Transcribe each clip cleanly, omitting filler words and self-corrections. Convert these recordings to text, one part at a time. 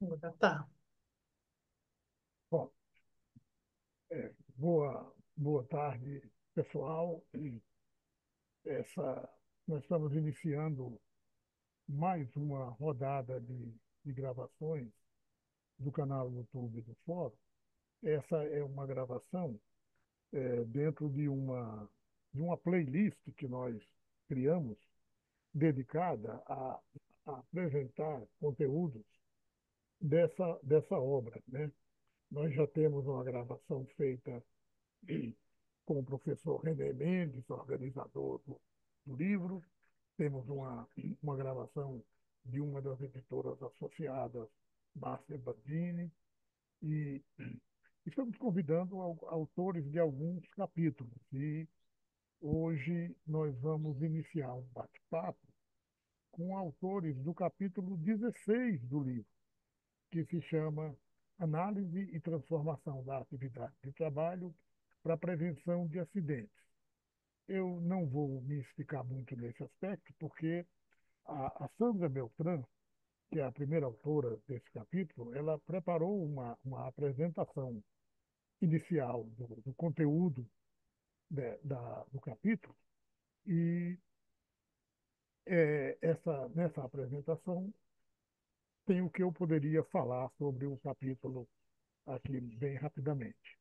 Agora tá. Bom, boa tarde, pessoal. Nós estamos iniciando mais uma rodada de gravações do canal YouTube do Fórum. Essa é uma gravação dentro de uma playlist que nós criamos, dedicada a apresentar conteúdos dessa obra, né? Nós já temos uma gravação feita com o professor René Mendes, organizador do livro. Temos uma gravação de uma das editoras associadas, Márcia Bandini, e estamos convidando autores de alguns capítulos. E hoje nós vamos iniciar um bate-papo com autores do capítulo 16 do livro, que se chama Análise e Transformação da Atividade de Trabalho para a Prevenção de Acidentes. Eu não vou me explicar muito nesse aspecto, porque a Sandra Beltrán, que é a primeira autora desse capítulo, ela preparou uma apresentação inicial do conteúdo do capítulo, e nessa apresentação tem o que eu poderia falar sobre o capítulo aqui bem rapidamente.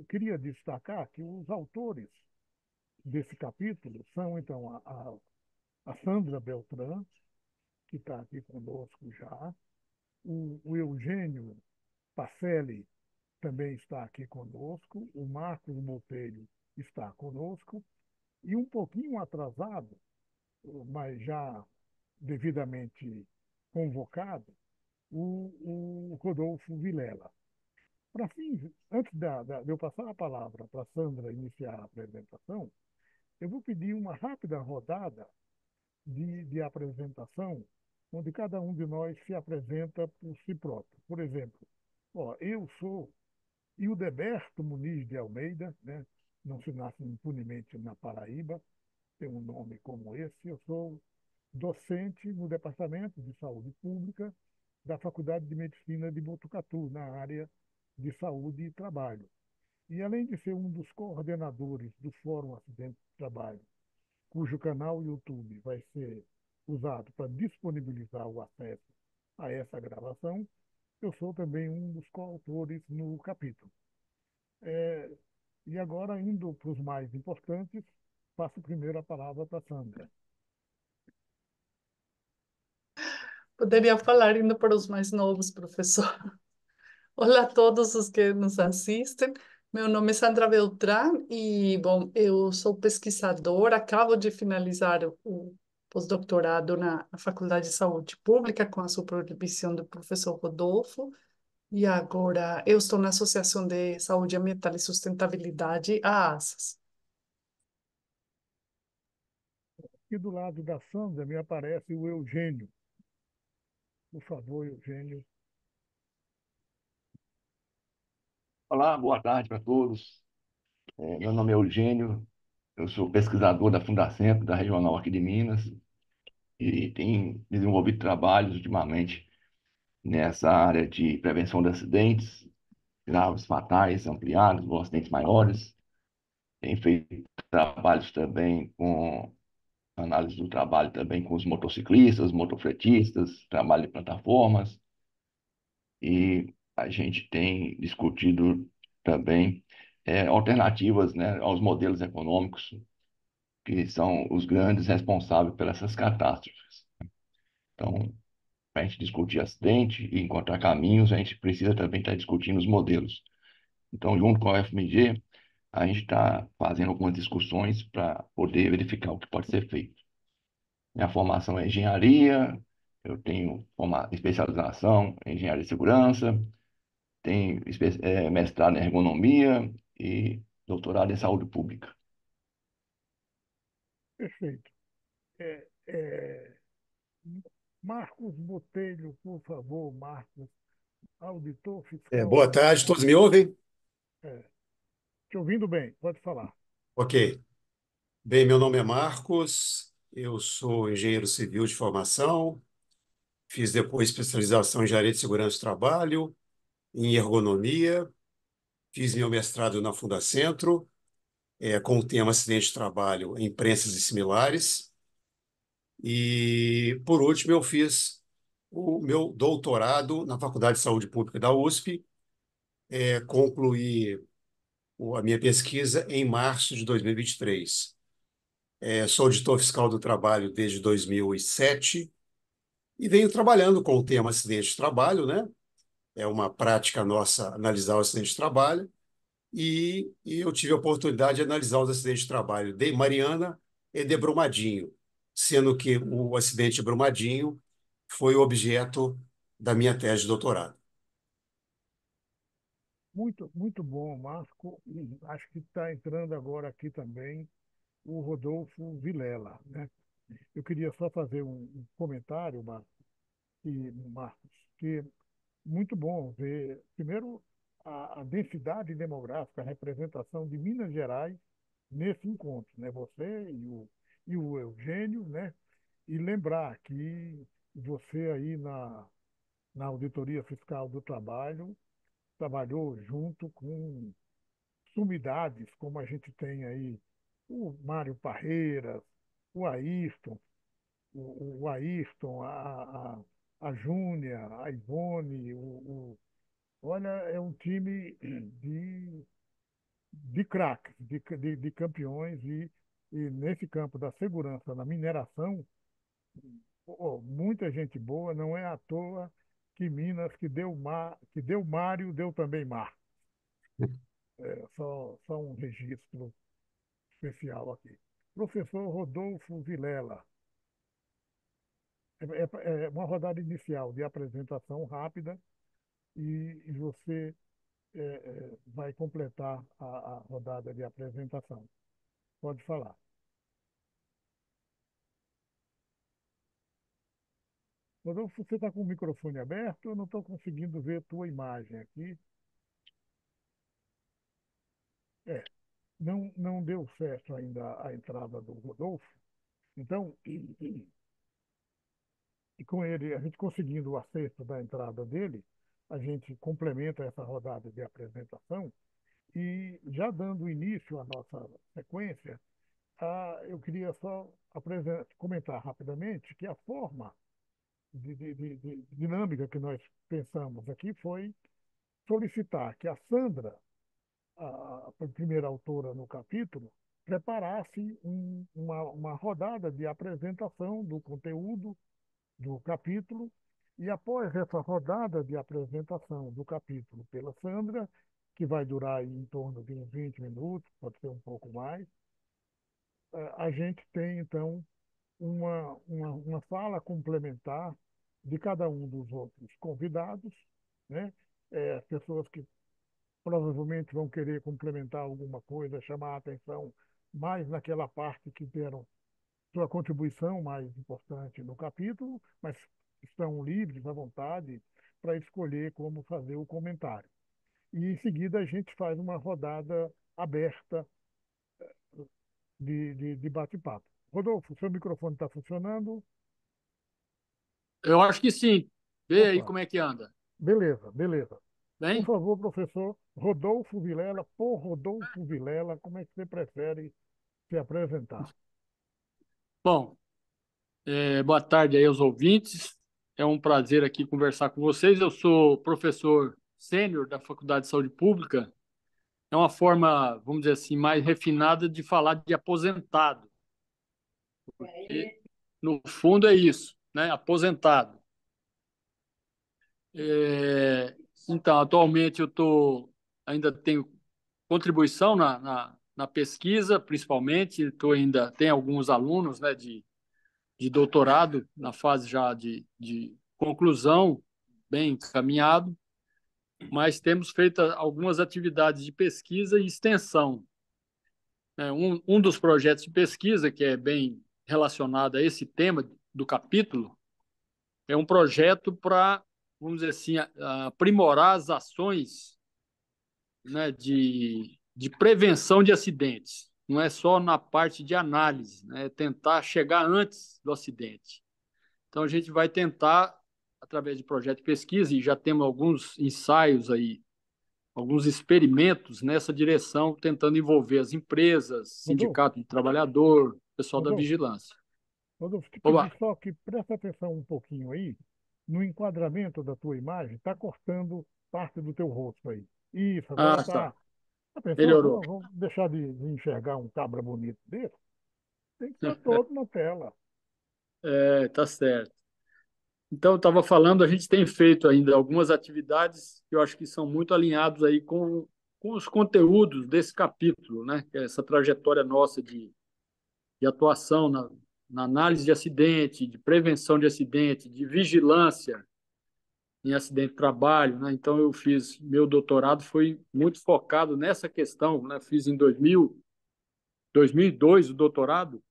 Queria destacar que os autores desse capítulo são, então, a Sandra Beltrán, que está aqui conosco já, o Eugênio Pacelli também está aqui conosco, o Marcos Botelho está conosco, e um pouquinho atrasado, mas já devidamente convocado, o Rodolfo Vilela. Para fins, antes de eu passar a palavra para a Sandra iniciar a apresentação, eu vou pedir uma rápida rodada de apresentação, onde cada um de nós se apresenta por si próprio. Por exemplo, eu sou Hildeberto Muniz de Almeida, né? Não se nasce impunemente na Paraíba, tem um nome como esse. Eu sou docente no Departamento de Saúde Pública da Faculdade de Medicina de Botucatu, na área de saúde e trabalho. E além de ser um dos coordenadores do Fórum Acidente de Trabalho, cujo canal YouTube vai ser usado para disponibilizar o acesso a essa gravação, eu sou também um dos coautores no capítulo. É, e agora, indo para os mais importantes, passo primeiro a palavra para a Sandra. Poderia falar indo para os mais novos, professor. Olá a todos os que nos assistem. Meu nome é Sandra Beltrán e, bom, eu sou pesquisadora, acabo de finalizar o pós-doutorado na Faculdade de Saúde Pública com a supervisão do professor Rodolfo e agora eu estou na Associação de Saúde Ambiental e Sustentabilidade, a ASAS. E do lado da Sandra me aparece o Eugênio. Por favor, Eugênio. Olá, boa tarde para todos. Meu nome é Eugênio, eu sou pesquisador da Fundacentro, da Regional aqui de Minas, e tenho desenvolvido trabalhos ultimamente nessa área de prevenção de acidentes graves, fatais, ampliados, ou acidentes maiores. Tenho feito trabalhos também com análise do trabalho também com os motociclistas, motofretistas, trabalho de plataformas, e a gente tem discutido também alternativas, né, aos modelos econômicos que são os grandes responsáveis por essas catástrofes. Então, para a gente discutir acidente e encontrar caminhos, a gente precisa também estar discutindo os modelos. Então, junto com a UFMG, a gente está fazendo algumas discussões para poder verificar o que pode ser feito. Minha formação é engenharia, eu tenho especialização em engenharia de segurança, tenho mestrado em ergonomia e doutorado em saúde pública. Perfeito. É, é, Marcos Botelho, por favor, Marcos, auditor fiscal Boa da. tarde, todos me ouvem? É, te ouvindo bem, pode falar. Ok. Bem, meu nome é Marcos, eu sou engenheiro civil de formação, Fiz depois especialização em engenharia de segurança do trabalho, em ergonomia. Fiz meu mestrado na Fundacentro, com o tema acidente de trabalho em imprensas e similares. E, por último, eu fiz o meu doutorado na Faculdade de Saúde Pública da USP. Concluí a minha pesquisa em março de 2023. Sou auditor fiscal do trabalho desde 2007 e venho trabalhando com o tema acidente de trabalho, né? É uma prática nossa analisar o acidente de trabalho e eu tive a oportunidade de analisar os acidentes de trabalho de Mariana e de Brumadinho, sendo que o acidente de Brumadinho foi o objeto da minha tese de doutorado. Muito, muito bom, Marco. Acho que está entrando agora aqui também o Rodolfo Vilela, né? Eu queria só fazer um comentário, Marcos, que muito bom ver, primeiro, a densidade demográfica, a representação de Minas Gerais nesse encontro, né? Você e o Eugênio, né? E lembrar que você aí na Auditoria Fiscal do Trabalho trabalhou junto com sumidades, como a gente tem aí o Mário Parreiras, o Ayrton, o Ayrton, a Júnia, a Ivone, olha, é um time de craques, de campeões, e nesse campo da segurança, na mineração, muita gente boa, não é à toa que Minas, que deu Mário, deu também Mar. Só um registro especial aqui. Professor Rodolfo Vilela, é uma rodada inicial de apresentação rápida e você vai completar a rodada de apresentação. Pode falar. Rodolfo, você está com o microfone aberto? Eu não estou conseguindo ver a tua imagem aqui. Não deu certo ainda a entrada do Rodolfo. Então, e com ele, a gente conseguindo o acerto da entrada dele, a gente complementa essa rodada de apresentação e já dando início à nossa sequência, eu queria só comentar rapidamente que a forma de dinâmica que nós pensamos aqui foi solicitar que a Sandra, a primeira autora no capítulo, preparasse uma rodada de apresentação do conteúdo do capítulo, e após essa rodada de apresentação do capítulo pela Sandra, que vai durar aí em torno de uns 20 minutos, pode ser um pouco mais, a gente tem, então, uma fala complementar de cada um dos outros convidados, né? Pessoas que provavelmente vão querer complementar alguma coisa, chamar a atenção mais naquela parte que deram sua contribuição mais importante no capítulo, mas estão livres à vontade para escolher como fazer o comentário. E em seguida a gente faz uma rodada aberta de bate-papo. Rodolfo, seu microfone está funcionando? Eu acho que sim. Vê aí Opa, como é que anda. beleza, beleza. Por Bem? favor, professor Rodolfo Vilela, por Rodolfo Vilela, como é que você prefere se apresentar? Bom, boa tarde aí aos ouvintes. É um prazer aqui conversar com vocês. Eu sou professor sênior da Faculdade de Saúde Pública. É uma forma, vamos dizer assim, mais refinada de falar de aposentado. E, no fundo é isso, né? Aposentado. Então, atualmente ainda tenho contribuição na pesquisa, principalmente. Tem alguns alunos, né, de doutorado na fase já de conclusão, bem encaminhado, mas temos feito algumas atividades de pesquisa e extensão. Um dos projetos de pesquisa, que é bem relacionado a esse tema do capítulo, é um projeto para, vamos dizer assim, aprimorar as ações, né, de prevenção de acidentes. Não é só na parte de análise, né, é tentar chegar antes do acidente. Então, a gente vai tentar através de projeto de pesquisa, e já temos alguns ensaios aí, alguns experimentos nessa direção, tentando envolver as empresas, Rodolfo, sindicato de trabalhador, pessoal da Rodolfo, vigilância. Rodolfo, te Oba. pedi só que presta atenção um pouquinho aí, no enquadramento da tua imagem, está cortando parte do teu rosto aí. Isso, agora Ah, está. tá. A pessoa, Melhorou. vamos deixar de enxergar um cabra bonito desse, tem que estar todo na tela. É, tá certo. Então, eu estava falando, a gente tem feito ainda algumas atividades que eu acho que são muito alinhados aí com os conteúdos desse capítulo, né? Que é essa trajetória nossa de atuação na análise de acidente, de prevenção de acidente, de vigilância em acidente de trabalho, né? Então, eu fiz, meu doutorado foi muito focado nessa questão, né? Fiz em 2002 o doutorado,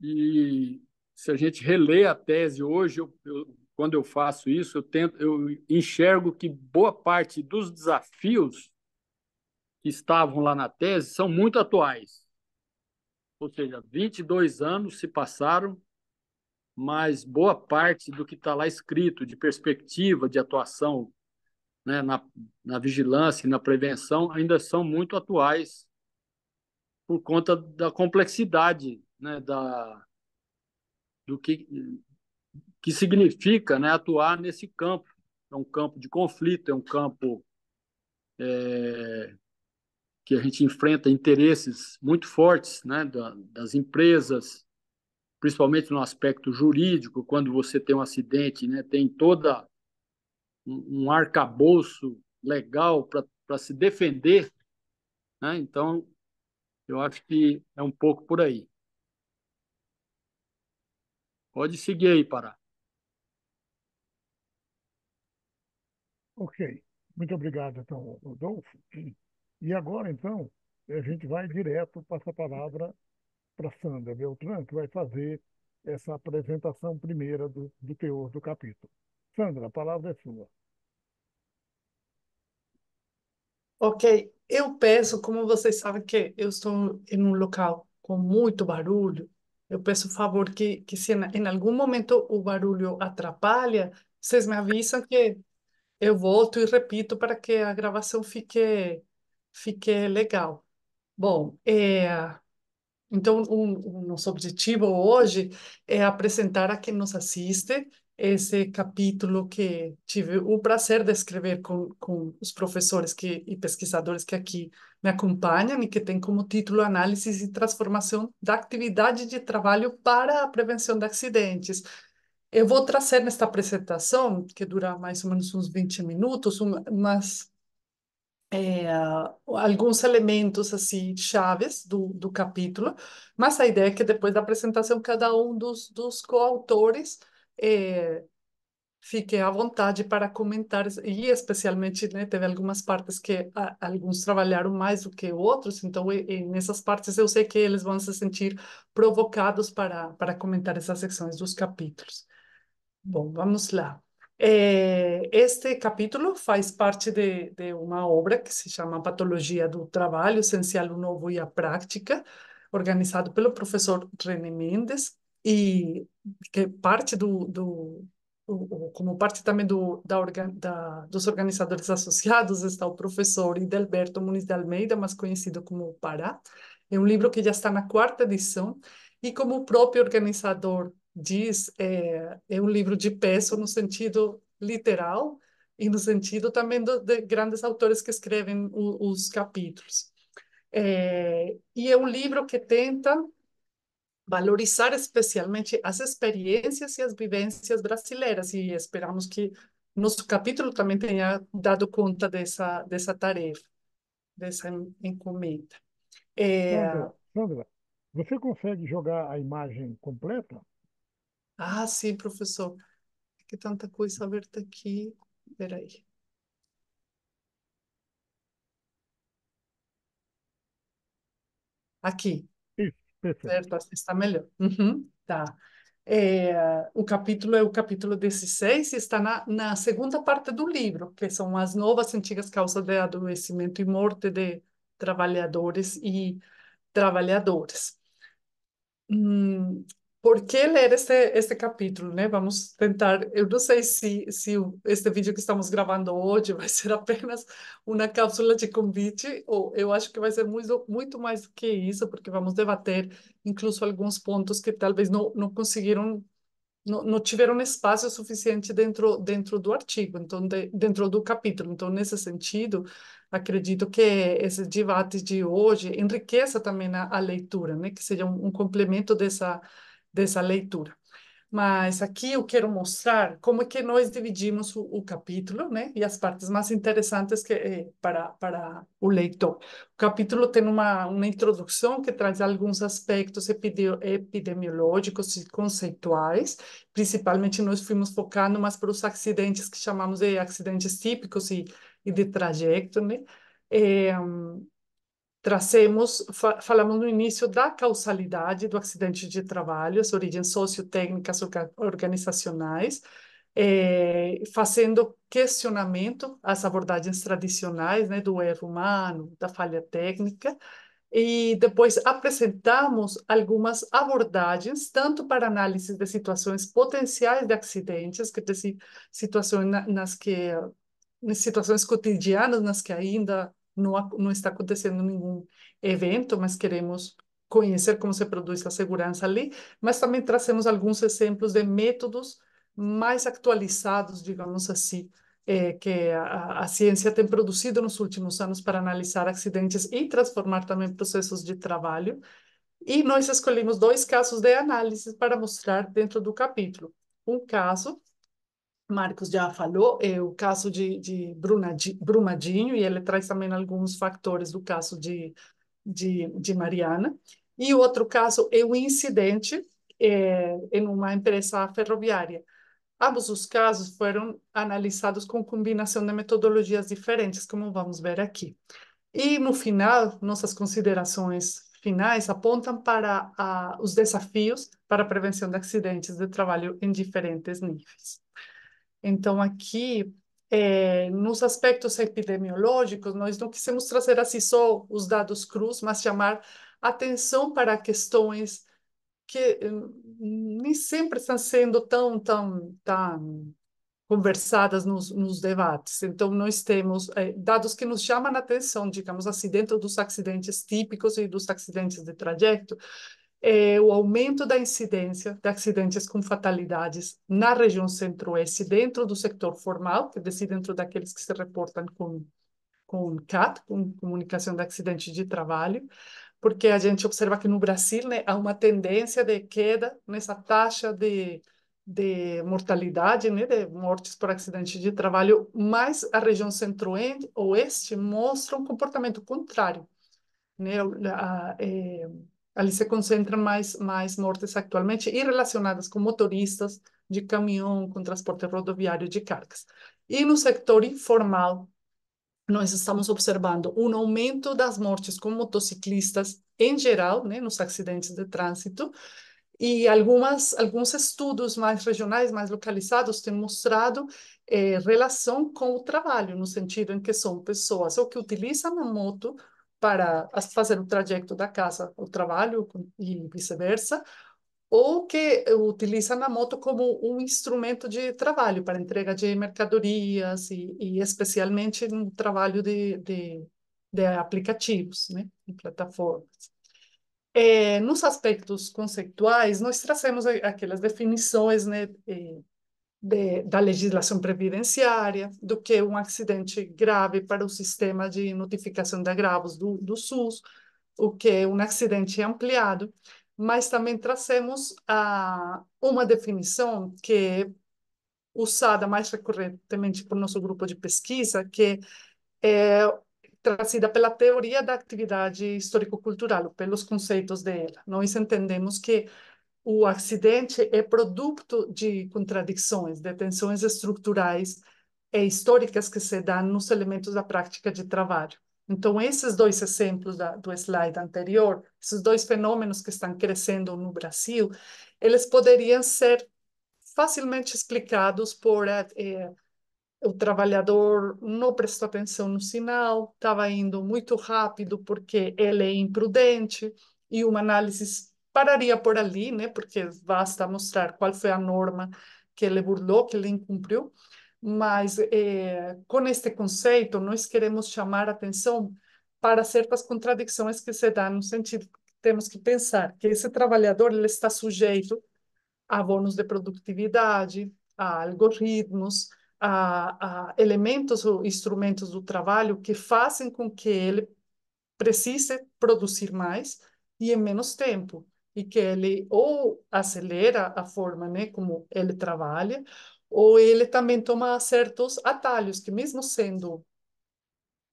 e se a gente relê a tese hoje, quando eu faço isso, eu enxergo que boa parte dos desafios que estavam lá na tese são muito atuais. Ou seja, 22 anos se passaram, mas boa parte do que está lá escrito de perspectiva de atuação, né, na vigilância e na prevenção ainda são muito atuais por conta da complexidade, né, do que significa, né, atuar nesse campo. É um campo de conflito, é um campo que a gente enfrenta interesses muito fortes, né, das empresas, principalmente no aspecto jurídico, quando você tem um acidente, né, tem toda um arcabouço legal para se defender, né? Então, eu acho que é um pouco por aí. Pode seguir aí, Pará. Ok, muito obrigado, então, Rodolfo. E agora, então, a gente vai direto, passa a palavra para Sandra Beltrán, que vai fazer essa apresentação primeira do teor do capítulo. Sandra, a palavra é sua. Ok, eu peço, como vocês sabem que eu estou em um local com muito barulho, eu peço favor que se em algum momento o barulho atrapalha, vocês me avisam que eu volto e repito para que a gravação fique legal. Bom, então, o nosso objetivo hoje é apresentar a quem nos assiste esse capítulo que tive o prazer de escrever com os professores e pesquisadores que aqui me acompanham e que tem como título Análise e Transformação da Atividade de Trabalho para a Prevenção de Acidentes. Eu vou trazer nesta apresentação, que dura mais ou menos uns 20 minutos, umas alguns elementos assim chaves do capítulo, mas a ideia é que depois da apresentação cada um dos coautores é, fique à vontade para comentar e especialmente, né, teve algumas partes que alguns trabalharam mais do que outros, então nessas partes eu sei que eles vão se sentir provocados para comentar essas secções dos capítulos. Bom, vamos lá. Este capítulo faz parte de uma obra que se chama Patologia do Trabalho, Essencial, o Novo e a Prática, organizado pelo professor René Mendes, e que parte como parte também dos organizadores associados está o professor Idelberto Muniz de Almeida, mais conhecido como Pará. É um livro que já está na quarta edição, e como o próprio organizador diz, é um livro de peso no sentido literal e no sentido também de grandes autores que escrevem os capítulos. E é um livro que tenta valorizar especialmente as experiências e as vivências brasileiras, e esperamos que nosso capítulo também tenha dado conta dessa tarefa, dessa encomenda. É, Sandra, você consegue jogar a imagem completa? sim, professor. Que tanta coisa aberta aqui. Peraí. Aqui, Isso, perfeito. certo? Assim está melhor. Uhum, tá. O capítulo é o capítulo 16 e está na segunda parte do livro, que são as novas e antigas causas de adoecimento e morte de trabalhadores e trabalhadoras. Hum, por que ler este capítulo, né? Vamos tentar. Eu não sei se este vídeo que estamos gravando hoje vai ser apenas uma cápsula de convite, ou eu acho que vai ser muito mais do que isso, porque vamos debater incluso alguns pontos que talvez não conseguiram, não tiveram espaço suficiente dentro do artigo, então, dentro do capítulo. Então, nesse sentido, acredito que esses debates de hoje enriqueça também a leitura, né? Que seja um complemento dessa leitura. Mas aqui eu quero mostrar como é que nós dividimos o capítulo, né? E as partes mais interessantes para o leitor. O capítulo tem uma introdução que traz alguns aspectos epidemiológicos e conceituais. Principalmente nós fomos focando mais para os acidentes que chamamos de acidentes típicos e de trajeto, né? É, falamos no início da causalidade do acidente de trabalho, as origens sociotécnicas organizacionais, fazendo questionamento às abordagens tradicionais, né, do erro humano, da falha técnica, e depois apresentamos algumas abordagens, tanto para análise de situações potenciais de acidentes, quer dizer, situações nas situações cotidianas nas que ainda não está acontecendo nenhum evento, mas queremos conhecer como se produz a segurança ali, mas também trazemos alguns exemplos de métodos mais atualizados, digamos assim, que a ciência tem produzido nos últimos anos para analisar acidentes e transformar também processos de trabalho. E nós escolhemos dois casos de análise para mostrar dentro do capítulo. Um caso Marcos já falou, é o caso de Brumadinho, e ele traz também alguns fatores do caso de Mariana. E o outro caso é o incidente em uma empresa ferroviária. Ambos os casos foram analisados com combinação de metodologias diferentes, como vamos ver aqui. E no final, nossas considerações finais apontam para os desafios para a prevenção de acidentes de trabalho em diferentes níveis. Então, aqui, nos aspectos epidemiológicos, nós não quisemos trazer assim só os dados crus, mas chamar atenção para questões que nem sempre estão sendo tão conversadas nos debates. Então, nós temos dados que nos chamam a atenção, digamos assim, dentro dos acidentes típicos e dos acidentes de trajeto, o aumento da incidência de acidentes com fatalidades na região centro-oeste, dentro do sector formal, quer dizer, dentro daqueles que se reportam com CAT, com Comunicação de Acidentes de Trabalho, porque a gente observa que no Brasil, né, há uma tendência de queda nessa taxa de mortalidade, né, de mortes por acidente de trabalho, mas a região centro-oeste mostra um comportamento contrário, né? Ali se concentram mais mortes atualmente e relacionadas com motoristas de caminhão, com transporte rodoviário de cargas. E no setor informal, nós estamos observando um aumento das mortes com motociclistas em geral, né, nos acidentes de trânsito, e alguns estudos mais regionais, mais localizados, têm mostrado relação com o trabalho, no sentido em que são pessoas ou que utilizam a moto para fazer o trajeto da casa ao trabalho e vice-versa, ou que utilizam a moto como um instrumento de trabalho para entrega de mercadorias e especialmente no trabalho de aplicativos, né, de plataformas. Nos aspectos conceituais, nós trazemos aquelas definições, né, da legislação previdenciária, do que é um acidente grave para o sistema de notificação de agravos do SUS, o que é um acidente ampliado, mas também trazemos uma definição que é usada mais recorrentemente por nosso grupo de pesquisa, que é trazida pela teoria da atividade histórico-cultural, pelos conceitos dela. Nós entendemos que o acidente é produto de contradições, de tensões estruturais e históricas que se dão nos elementos da prática de trabalho. Então, esses dois exemplos do slide anterior, esses dois fenômenos que estão crescendo no Brasil, eles poderiam ser facilmente explicados por o trabalhador não prestou atenção no sinal, estava indo muito rápido porque ele é imprudente, e uma análise pararia por ali, né? Porque basta mostrar qual foi a norma que ele burlou, que ele incumpriu. Mas com este conceito, nós queremos chamar atenção para certas contradições que se dão no sentido que temos que pensar que esse trabalhador ele está sujeito a bônus de produtividade, a algoritmos, a elementos ou instrumentos do trabalho que fazem com que ele precise produzir mais e em menos tempo, e que ele ou acelera a forma, né, como ele trabalha, ou ele também toma certos atalhos que mesmo sendo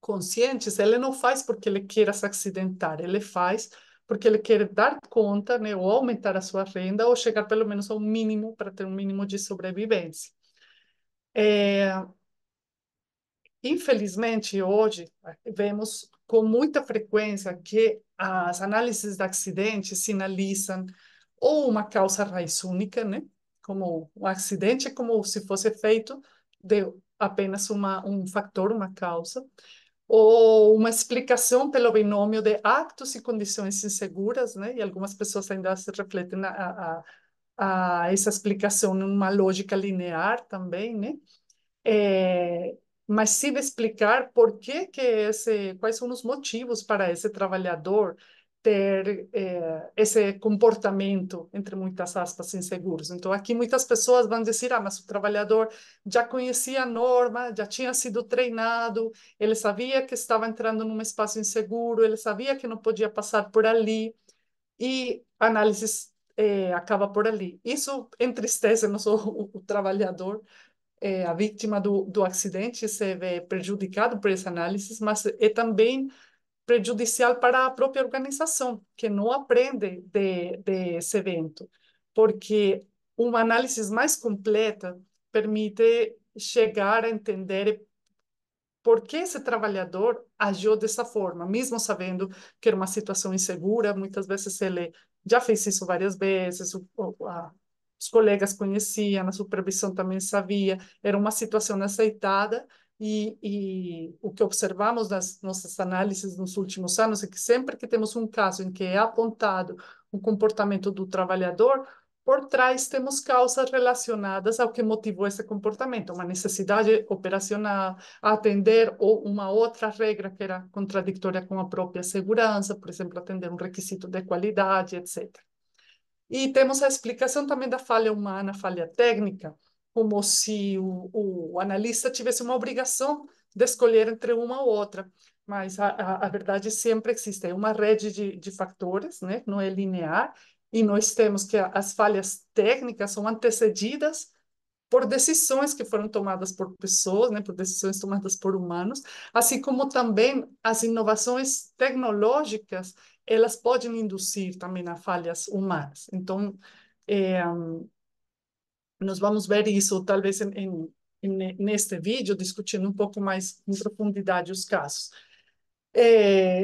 conscientes, ele não faz porque ele queira se acidentar, ele faz porque ele quer dar conta, né, ou aumentar a sua renda, ou chegar pelo menos ao mínimo, para ter um mínimo de sobrevivência. Infelizmente, hoje, vemos com muita frequência que as análises de acidentes sinalizam ou uma causa raiz única, né? Como um acidente, como se fosse feito de apenas um fator, uma causa, ou uma explicação pelo binômio de actos e condições inseguras, né? E algumas pessoas ainda se refletem a essa explicação numa lógica linear também, né? É, mas sim explicar por que que quais são os motivos para esse trabalhador ter esse comportamento, entre muitas aspas, inseguros. Então, aqui muitas pessoas vão dizer, mas o trabalhador já conhecia a norma, já tinha sido treinado, ele sabia que estava entrando num espaço inseguro, ele sabia que não podia passar por ali, e a análise acaba por ali. Isso entristece o trabalhador, a vítima do acidente se vê prejudicado por essa análise, mas é também prejudicial para a própria organização, que não aprende desse evento, porque uma análise mais completa permite chegar a entender por que esse trabalhador agiu dessa forma, mesmo sabendo que era uma situação insegura. Muitas vezes ele já fez isso várias vezes, os colegas conheciam, a supervisão também sabia, era uma situação aceitada. E o que observamos nas nossas análises nos últimos anos é que sempre que temos um caso em que é apontado um comportamento do trabalhador, por trás temos causas relacionadas ao que motivou esse comportamento, uma necessidade operacional, a atender ou uma outra regra que era contraditória com a própria segurança, por exemplo, atender um requisito de qualidade, etc. E temos a explicação também da falha humana, falha técnica, como se o analista tivesse uma obrigação de escolher entre uma ou outra. Mas a verdade sempre existe, é uma rede de fatores, né? Não é linear, e nós temos que as falhas técnicas são antecedidas por decisões que foram tomadas por pessoas, né, por decisões tomadas por humanos, assim como também as inovações tecnológicas, elas podem induzir também a falhas humanas. Então, é, nós vamos ver isso talvez neste vídeo, discutindo um pouco mais em profundidade os casos.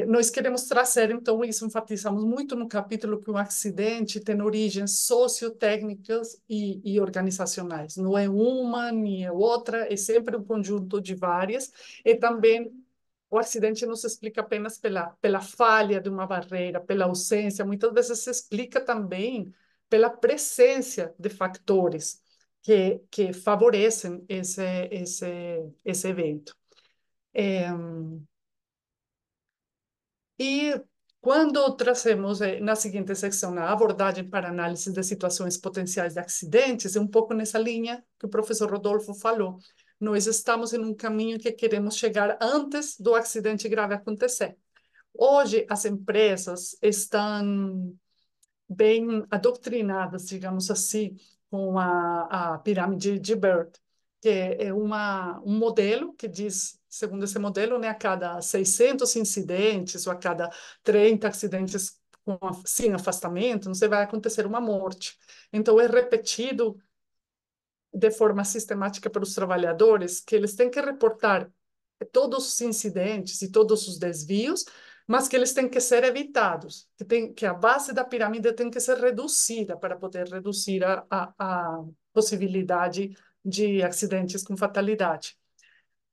Nós queremos trazer, então, isso enfatizamos muito no capítulo, que o acidente tem origens sociotécnicas e organizacionais. Não é uma nem é outra, é sempre um conjunto de várias. E também o acidente não se explica apenas pela falha de uma barreira, pela ausência, muitas vezes se explica também pela presença de fatores que favorecem esse evento. É, E quando trazemos na seguinte secção a abordagem para análise de situações potenciais de acidentes, é um pouco nessa linha que o professor Rodolfo falou. Nós estamos em um caminho que queremos chegar antes do acidente grave acontecer. Hoje, as empresas estão bem adoctrinadas, digamos assim, com a pirâmide de Bird, que é um modelo que diz, segundo esse modelo, né, a cada 600 incidentes ou a cada 30 acidentes sem afastamento, não sei, vai acontecer uma morte. Então, é repetido de forma sistemática para os trabalhadores que eles têm que reportar todos os incidentes e todos os desvios, mas que eles têm que ser evitados, que a base da pirâmide tem que ser reduzida para poder reduzir a possibilidade de acidentes com fatalidade.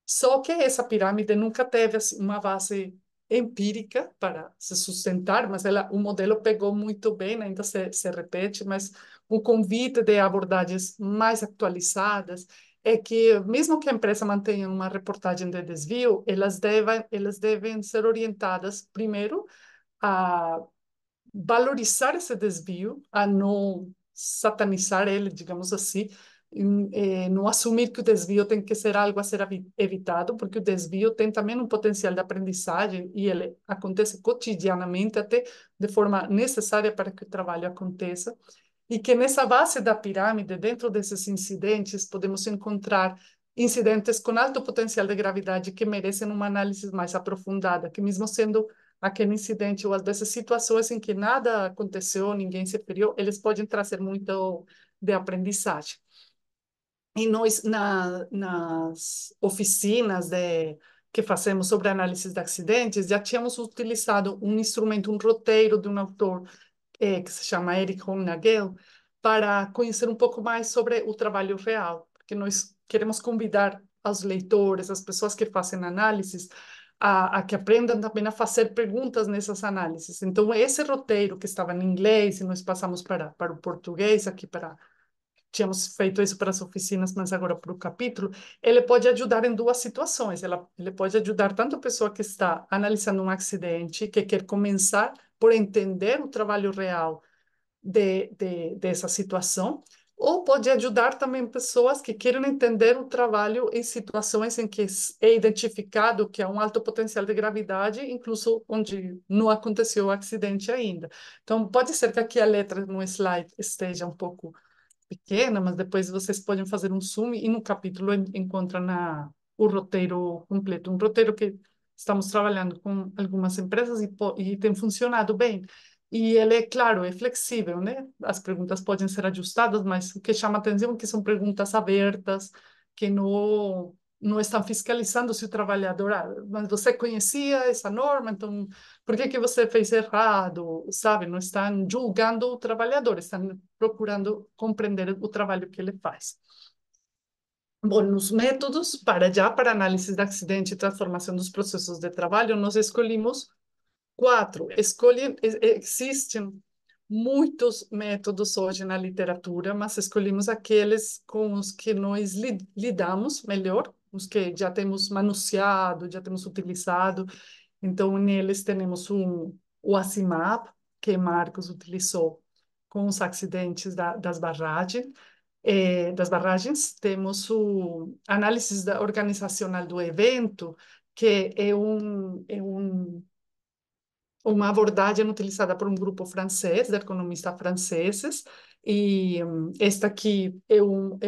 Só que essa pirâmide nunca teve assim, uma base empírica para se sustentar, mas o modelo pegou muito bem, ainda se repete, mas o convite de abordagens mais atualizadas é que, mesmo que a empresa mantenha uma reportagem de desvio, elas devem ser orientadas, primeiro, a valorizar esse desvio, a não satanizar ele, digamos assim, não assumir que o desvio tem que ser algo a ser evitado, porque o desvio tem também um potencial de aprendizagem e ele acontece cotidianamente, até de forma necessária para que o trabalho aconteça. E que nessa base da pirâmide, dentro desses incidentes, podemos encontrar incidentes com alto potencial de gravidade que merecem uma análise mais aprofundada, que mesmo sendo aquele incidente, ou às vezes situações em que nada aconteceu, ninguém se feriu, eles podem trazer muito de aprendizagem. E nós, nas oficinas que fazemos sobre análise de acidentes, já tínhamos utilizado um instrumento, um roteiro de um autor que se chama Eric Nagel, para conhecer um pouco mais sobre o trabalho real, porque nós queremos convidar aos leitores, as pessoas que fazem análises, a que aprendam também a fazer perguntas nessas análises. Então, esse roteiro que estava em inglês, e nós passamos para o português, aqui para tínhamos feito isso para as oficinas, mas agora para o capítulo, ele pode ajudar em duas situações. Ele pode ajudar tanto a pessoa que está analisando um acidente, que quer começar por entender o trabalho real dessa situação, ou pode ajudar também pessoas que querem entender o trabalho em situações em que é identificado que há um alto potencial de gravidade, incluso onde não aconteceu o acidente ainda. Então, pode ser que aqui a letra no slide esteja um pouco pequena, mas depois vocês podem fazer um zoom e no capítulo encontra o roteiro completo, um roteiro que estamos trabalhando com algumas empresas e tem funcionado bem. E ele é claro, é flexível, né? As perguntas podem ser ajustadas, mas o que chama atenção é que são perguntas abertas, que não estão fiscalizando se o trabalhador, mas você conhecia essa norma, então por que que você fez errado, sabe? Não estão julgando o trabalhador, estão procurando compreender o trabalho que ele faz. Bom, nos métodos, para análise de acidente e transformação dos processos de trabalho, nós escolhemos quatro. Existem muitos métodos hoje na literatura, mas escolhemos aqueles com os que nós lidamos melhor, os que já temos manuseado, já temos utilizado. Então, neles temos o ACIMAP, que Marcos utilizou com os acidentes das barragens. Temos o análise organizacional do evento, que uma abordagem utilizada por um grupo francês, de economistas franceses, e este aqui é um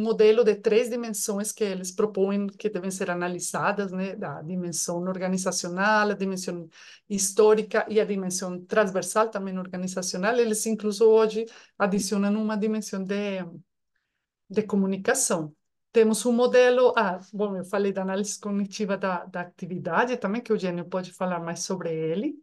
modelo de três dimensões que eles propõem que devem ser analisadas, né? A dimensão organizacional, a dimensão histórica e a dimensão transversal também organizacional. Eles incluso hoje adicionam uma dimensão de comunicação. Temos um modelo, bom, eu falei da análise cognitiva da atividade também, que o Eugênio pode falar mais sobre ele.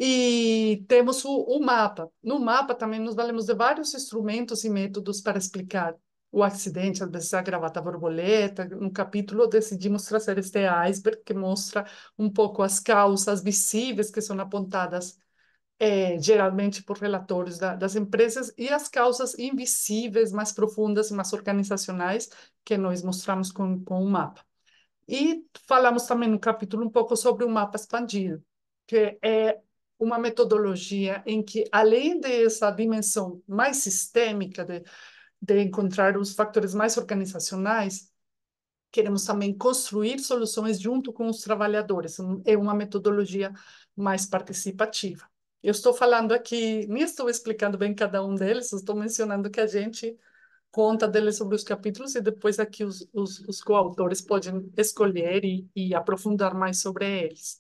E temos o mapa. No mapa também nos valemos de vários instrumentos e métodos para explicar o acidente, às vezes a gravata borboleta. No capítulo decidimos trazer este iceberg que mostra um pouco as causas visíveis que são apontadas geralmente por relatórios das empresas e as causas invisíveis, mais profundas, mais organizacionais, que nós mostramos com o mapa. E falamos também no capítulo um pouco sobre o mapa expandido, que é uma metodologia em que, além dessa dimensão mais sistêmica de encontrar os fatores mais organizacionais, queremos também construir soluções junto com os trabalhadores. É uma metodologia mais participativa. Eu estou falando aqui, nem estou explicando bem cada um deles, estou mencionando que a gente conta deles sobre os capítulos e depois aqui os coautores podem escolher e aprofundar mais sobre eles.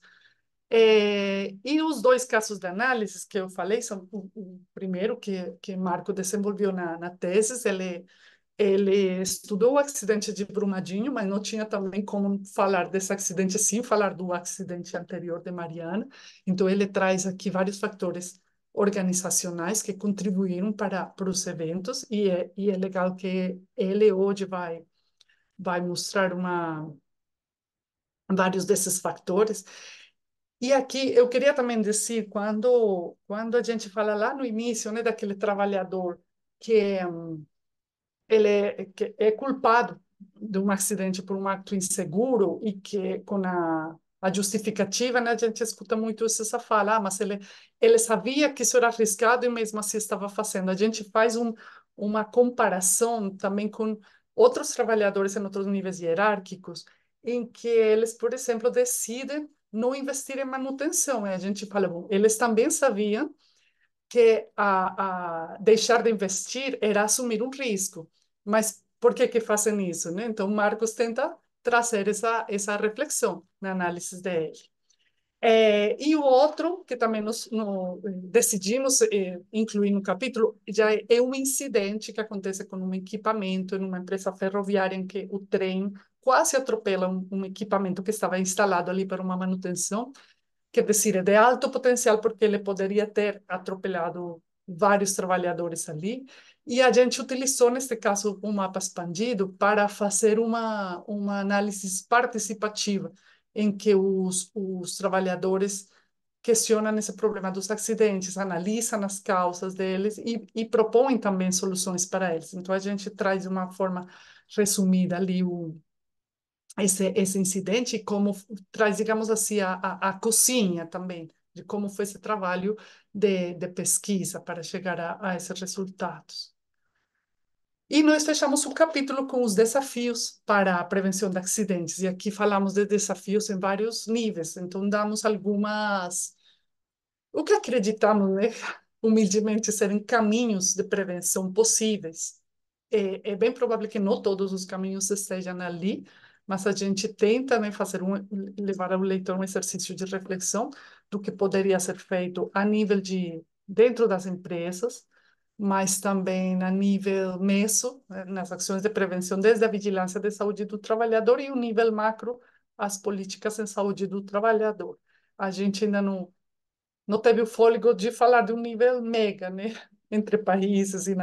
E os dois casos de análise que eu falei são o primeiro que Marco desenvolveu na tese. Ele estudou o acidente de Brumadinho, mas não tinha também como falar desse acidente sem falar do acidente anterior de Mariana. Então, ele traz aqui vários fatores organizacionais que contribuíram para os eventos, e é legal que ele hoje vai mostrar vários desses fatores. E aqui eu queria também dizer, quando a gente fala lá no início, né, daquele trabalhador que que é culpado de um acidente por um ato inseguro e que com a justificativa, né, a gente escuta muito essa fala, mas ele sabia que isso era arriscado e mesmo assim estava fazendo. A gente faz uma comparação também com outros trabalhadores em outros níveis hierárquicos, em que eles, por exemplo, decidem não investir em manutenção. E a gente fala, bom, eles também sabiam que a deixar de investir era assumir um risco. Mas por que que fazem isso, né? Então, Marcos tenta trazer essa reflexão na análise dele. E o outro, que também decidimos incluir no capítulo, já é um incidente que acontece com um equipamento em uma empresa ferroviária em que o trem quase atropela um equipamento que estava instalado ali para uma manutenção, quer dizer, é de alto potencial porque ele poderia ter atropelado vários trabalhadores ali. E a gente utilizou, neste caso, um mapa expandido para fazer uma análise participativa, em que os trabalhadores questionam esse problema dos acidentes, analisam as causas deles e propõem também soluções para eles. Então, a gente traz de uma forma resumida ali esse incidente e como traz, digamos assim, a cozinha também, de como foi esse trabalho de pesquisa para chegar a esses resultados. E nós fechamos o capítulo com os desafios para a prevenção de acidentes. E aqui falamos de desafios em vários níveis. Então, damos algumas, o que acreditamos, né, humildemente, serem caminhos de prevenção possíveis. É bem provável que não todos os caminhos estejam ali, mas a gente tenta, né, levar ao leitor um exercício de reflexão do que poderia ser feito a nível de dentro das empresas, mas também a nível meso, né, nas ações de prevenção, desde a vigilância de saúde do trabalhador e o nível macro, as políticas em saúde do trabalhador. A gente ainda não teve o fôlego de falar de um nível mega, né, entre países e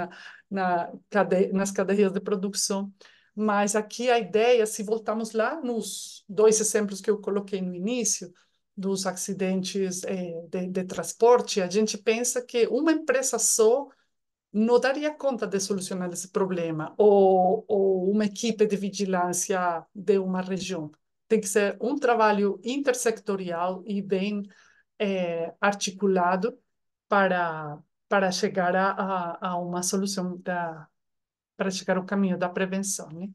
nas cadeias de produção. Mas aqui a ideia, se voltarmos lá nos dois exemplos que eu coloquei no início, dos acidentes de transporte, a gente pensa que uma empresa só não daria conta de solucionar esse problema, ou uma equipe de vigilância de uma região. Tem que ser um trabalho intersectorial e bem articulado para chegar a uma solução para chegar ao caminho da prevenção, né?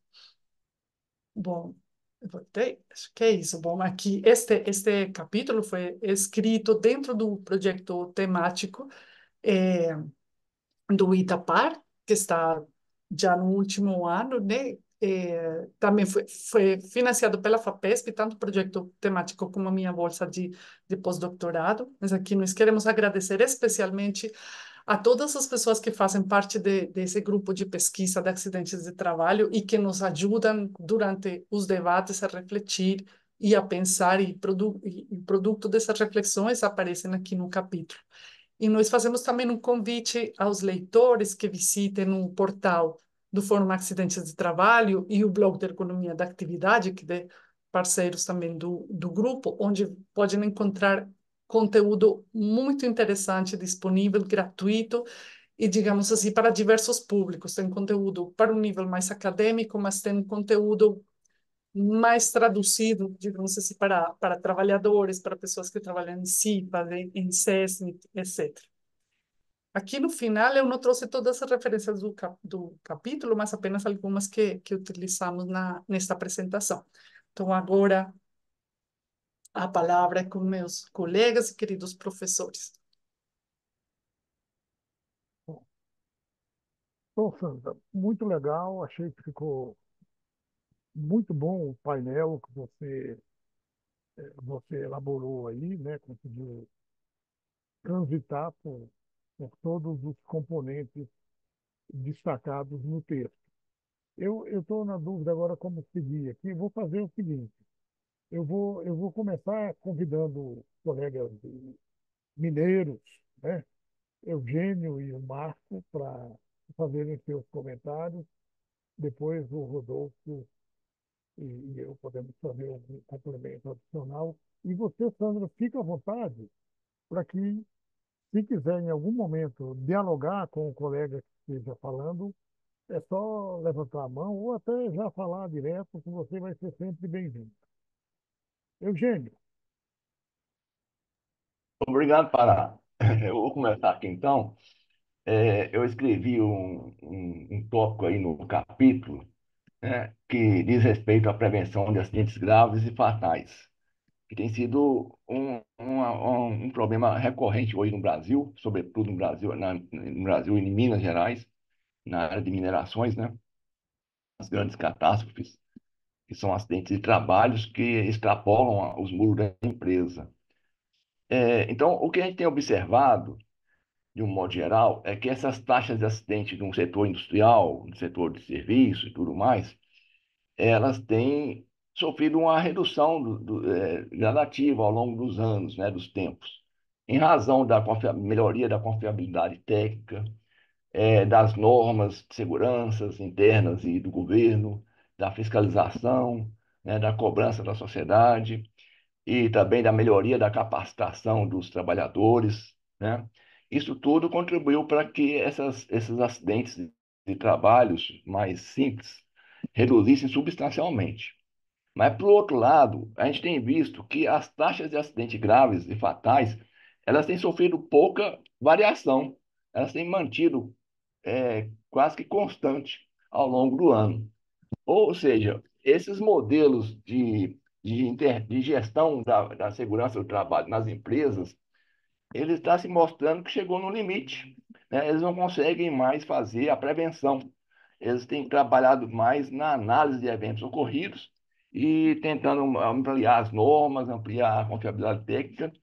Bom, eu voltei, acho que é isso. Bom, aqui este capítulo foi escrito dentro do projeto temático eh, do Itapar, que está já no último ano, né? Também foi financiado pela FAPESP, tanto o projeto temático como a minha bolsa de pós-doutorado. Mas aqui nós queremos agradecer especialmente a todas as pessoas que fazem parte desse grupo de pesquisa de acidentes de trabalho e que nos ajudam durante os debates a refletir e a pensar, e produto dessas reflexões aparecem aqui no capítulo. E nós fazemos também um convite aos leitores que visitem o portal do Fórum Acidentes de Trabalho e o blog da Ergonomia da Atividade, que é parceiros também do grupo, onde podem encontrar conteúdo muito interessante, disponível, gratuito e, digamos assim, para diversos públicos. Tem conteúdo para um nível mais acadêmico, mas tem conteúdo mais traduzido, digamos assim, para trabalhadores, para pessoas que trabalham em CIPA, em SESMIT, etc. Aqui no final eu não trouxe todas as referências do capítulo, mas apenas algumas que utilizamos nesta apresentação. Então, agora a palavra é com meus colegas e queridos professores. Bom, Sandra, muito legal. Achei que ficou muito bom o painel que você elaborou aí, né? Conseguiu transitar por todos os componentes destacados no texto. Eu estou na dúvida agora como seguir aqui. Vou fazer o seguinte: eu vou começar convidando colegas mineiros, né? Eugênio e o Marco, para fazerem seus comentários. Depois o Rodolfo e eu podemos fazer um complemento adicional. E você, Sandra, fica à vontade para que, se quiser em algum momento dialogar com o colega que esteja falando, é só levantar a mão ou até já falar direto, que você vai ser sempre bem-vindo. Eugênio, Obrigado, Pará. Eu vou começar aqui então. Eu escrevi um tópico aí no capítulo, né, que diz respeito à prevenção de acidentes graves e fatais, que tem sido um problema recorrente hoje no Brasil, sobretudo no Brasil, no Brasil e em Minas Gerais, na área de minerações, né? As grandes catástrofes, que são acidentes de trabalhos que extrapolam os muros da empresa. Então, o que a gente tem observado, de um modo geral, é que essas taxas de acidente no setor industrial, no setor de serviço e tudo mais, elas têm sofrido uma redução gradativa ao longo dos anos, né, dos tempos, em razão da melhoria da confiabilidade técnica, das normas de segurança internas e do governo, da fiscalização, né, da cobrança da sociedade e também da melhoria da capacitação dos trabalhadores, né? Isso tudo contribuiu para que esses acidentes de trabalhos mais simples reduzissem substancialmente. Mas, por outro lado, a gente tem visto que as taxas de acidentes graves e fatais, elas têm sofrido pouca variação, elas têm mantido quase que constante ao longo do ano. Ou seja, esses modelos de gestão da segurança do trabalho nas empresas, ele está se mostrando que chegou no limite, né? Eles não conseguem mais fazer a prevenção. Eles têm trabalhado mais na análise de eventos ocorridos e tentando ampliar as normas, ampliar a confiabilidade técnica.